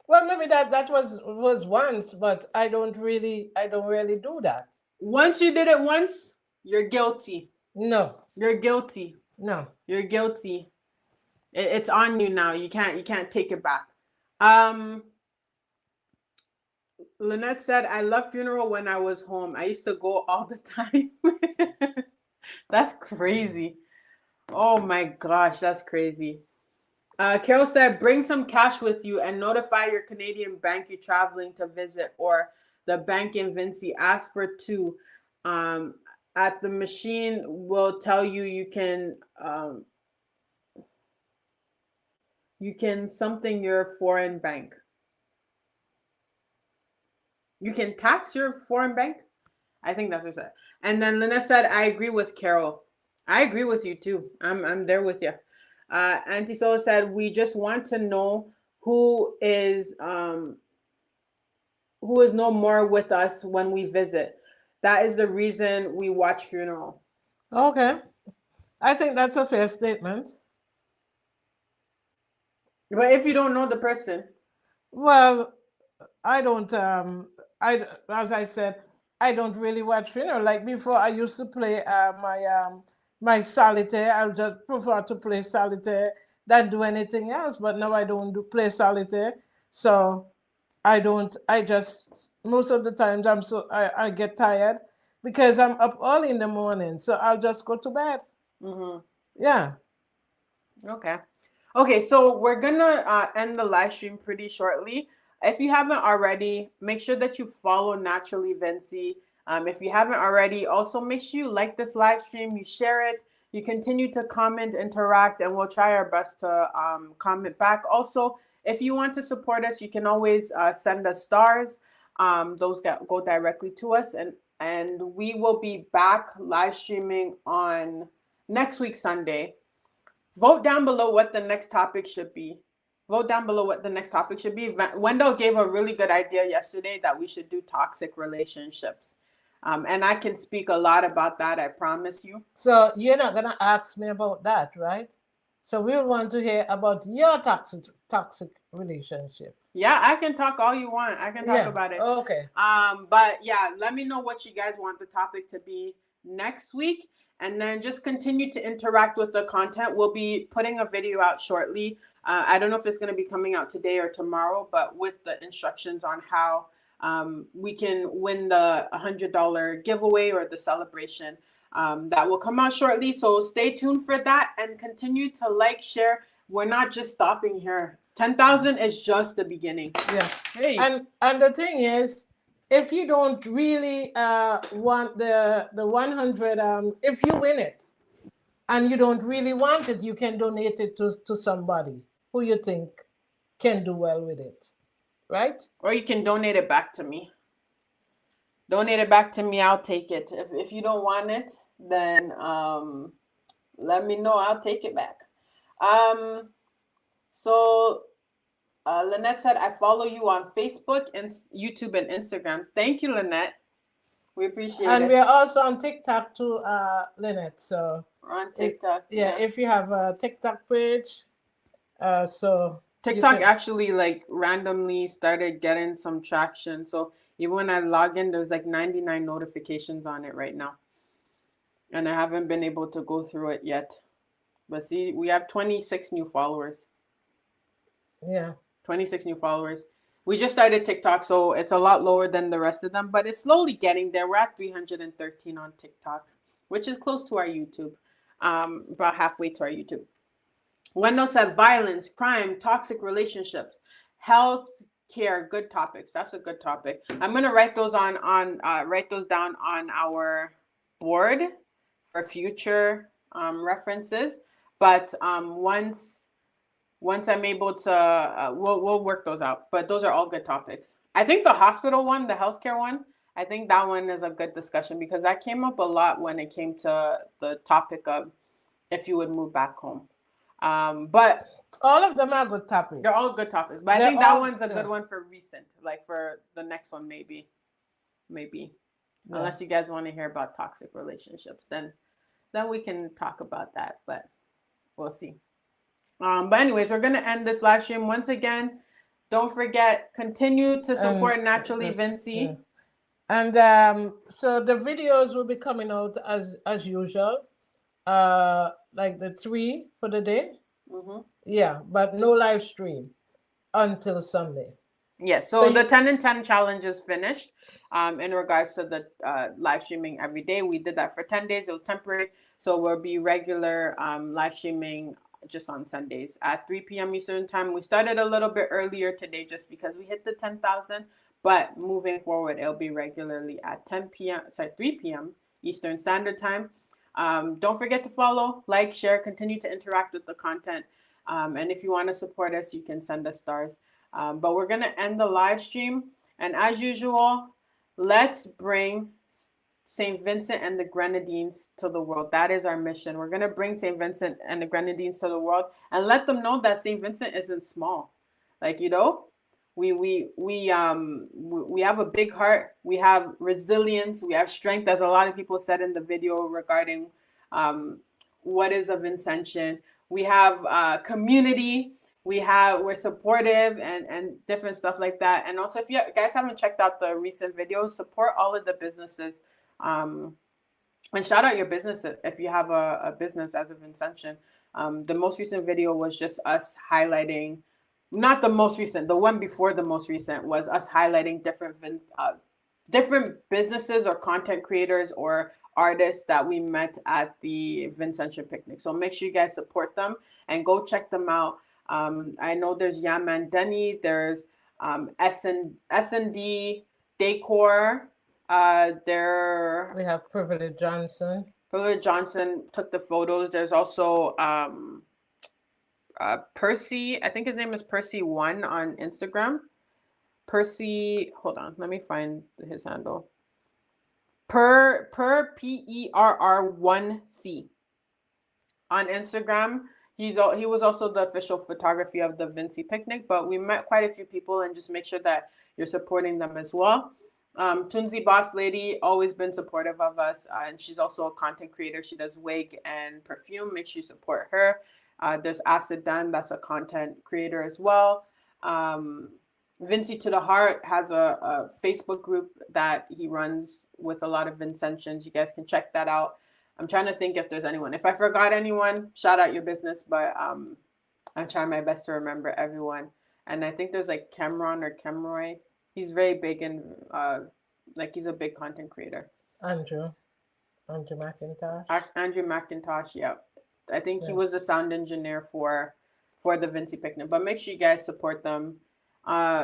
Well, maybe that was once, but I don't really do that. Once you did it once, you're guilty. No. You're guilty. No. You're guilty. It's on you now. You can't take it back. Lynette said, "I love funeral when I was home. I used to go all the time." That's crazy. Oh my gosh, that's crazy. Carol said, "Bring some cash with you and notify your Canadian bank you're traveling to visit or the bank in Vincy. Ask for two. At the machine will tell you you can something your foreign bank. You can tax your foreign bank." I think that's what I said. And then Lynette said, "I agree with Carol." I agree with you too. I'm there with you. Auntie Sola said, "We just want to know who is no more with us when we visit. That is the reason we watch funeral." Okay. I think that's a fair statement. But if you don't know the person. Well, I don't as I said, I don't really watch funeral. Like before I used to play my solitaire. I just prefer to play solitaire than do anything else. But now I don't play solitaire, so I don't. I just most of the times I get tired because I'm up early in the morning, so I'll just go to bed. Mm-hmm. Yeah. Okay. Okay, so we're gonna end the live stream pretty shortly. If you haven't already, make sure that you follow Naturally Vincy. If you haven't already, also make sure you like this live stream, you share it, you continue to comment, interact, and we'll try our best to comment back. Also, if you want to support us, you can always send us stars. Those go directly to us, and we will be back live streaming on next week Sunday. Vote down below what the next topic should be. Vote down below what the next topic should be. Wendell gave a really good idea yesterday that we should do toxic relationships. And I can speak a lot about that, I promise you. So you're not gonna ask me about that, right? So we want to hear about your toxic relationship. Yeah, I can talk all you want. I can talk about it. Okay. But yeah, let me know what you guys want the topic to be next week. And then just continue to interact with the content. We'll be putting a video out shortly. I don't know if it's going to be coming out today or tomorrow, but with the instructions on how we can win the $100 giveaway or the celebration that will come out shortly. So stay tuned for that and continue to like, share. We're not just stopping here. 10,000 is just the beginning. Yeah. Hey. And the thing is, if you don't really want the 100, if you win it and you don't really want it, you can donate it to somebody who you think can do well with it, right? Or you can donate it back to me. Donate it back to me. I'll take it. If you don't want it, then let me know. I'll take it back. So Lynette said, I follow you on Facebook and YouTube and Instagram. Thank you, Lynette. We appreciate it. And we are also on TikTok too, Lynette. So we're on TikTok. If you have a TikTok page, so TikTok actually like randomly started getting some traction. So even when I log in, there's like 99 notifications on it right now. And I haven't been able to go through it yet. But see, we have 26 new followers. Yeah. 26 new followers. We just started TikTok, so it's a lot lower than the rest of them, but it's slowly getting there. We're at 313 on TikTok, which is close to our YouTube, about halfway to our YouTube. Wendell said violence, crime, toxic relationships, health care, good topics. That's a good topic. I'm gonna write those down on our board for future references. But once I'm able to, we'll work those out. But those are all good topics. I think the hospital one, the healthcare one, I think that one is a good discussion because that came up a lot when it came to the topic of if you would move back home. But all of them are good topics. They're all good topics. But I think that one's a good one for recent, like for the next one, maybe. Yeah. Unless you guys want to hear about toxic relationships, then we can talk about that. But we'll see. But anyways, we're going to end this live stream. Once again, don't forget, continue to support Naturally Vincy. Yeah. And so the videos will be coming out as usual, like the 3 for the day. Mm-hmm. Yeah, but no live stream until Sunday. Yes, so the 10 and 10 challenge is finished. In regards to the live streaming every day, we did that for 10 days. It was temporary, so we'll be regular live streaming just on Sundays at 3 p.m. Eastern time. We started a little bit earlier today just because we hit the 10,000, but moving forward, it'll be regularly at 3 p.m. Eastern Standard Time. Don't forget to follow, like, share, continue to interact with the content. And if you want to support us, you can send us stars. But we're going to end the live stream. And as usual, let's bring St. Vincent and the Grenadines to the world. That is our mission. We're going to bring St. Vincent and the Grenadines to the world and let them know that St. Vincent isn't small. Like, you know, we have a big heart. We have resilience. We have strength, as a lot of people said in the video regarding what is a Vincentian. We have community. We're supportive and different stuff like that. And also, if you guys haven't checked out the recent videos, support all of the businesses And shout out your business if you have a business as a Vincentian. The most recent video was just us highlighting, not the most recent, the one before the most recent was us highlighting different businesses or content creators or artists that we met at the Vincentian picnic. So make sure you guys support them and go check them out. I know there's Yaman Denny, there's S&D Decor. We have Privilege Johnson. Privilege Johnson took the photos. There's also Percy. I think his name is Percy1 on Instagram. Percy, hold on, let me find his handle. PERR1C on Instagram. He was also the official photography of the Vincy picnic, but we met quite a few people, and just make sure that you're supporting them as well. Tunzi Boss Lady, always been supportive of us, and she's also a content creator. She does wig and perfume. Make sure you support her. There's Acid Dan, that's a content creator as well. Vincy to the Heart has a Facebook group that he runs with a lot of Vincentians. You guys can check that out. I'm trying to think if there's anyone. If I forgot anyone, shout out your business, but I'm trying my best to remember everyone. And I think there's like Cameron or Camroy. He's very big and like he's a big content creator. Andrew McIntosh. Andrew McIntosh, yeah. I think he was the sound engineer for the Vincy picnic. But make sure you guys support them.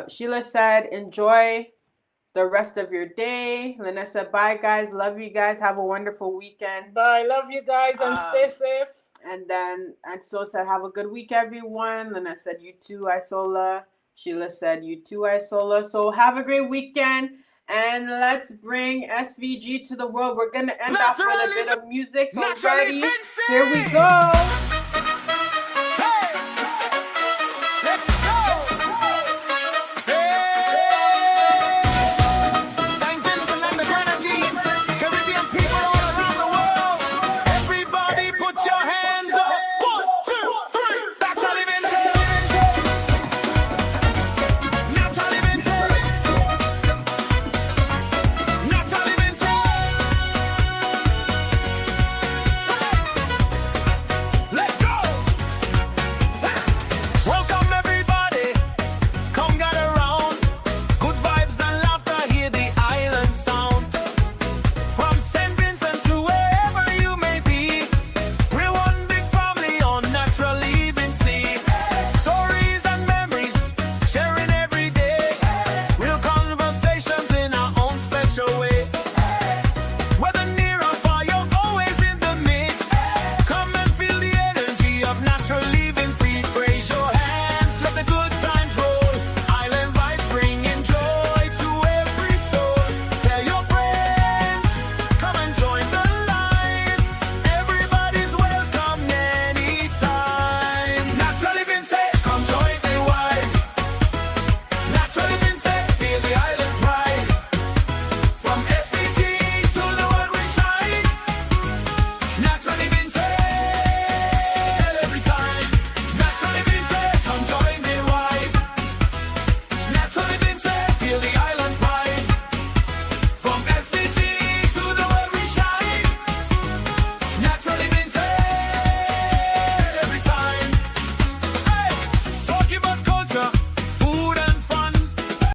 Sheila said, enjoy the rest of your day. Lynette said, bye guys. Love you guys. Have a wonderful weekend. Bye. Love you guys and stay safe. And then Anso said, have a good week, everyone. Lynette said, you too, Isola. Sheila said, you too, Isola. So have a great weekend. And let's bring SVG to the world. We're going to end off with a bit of music. So ready? Here we go.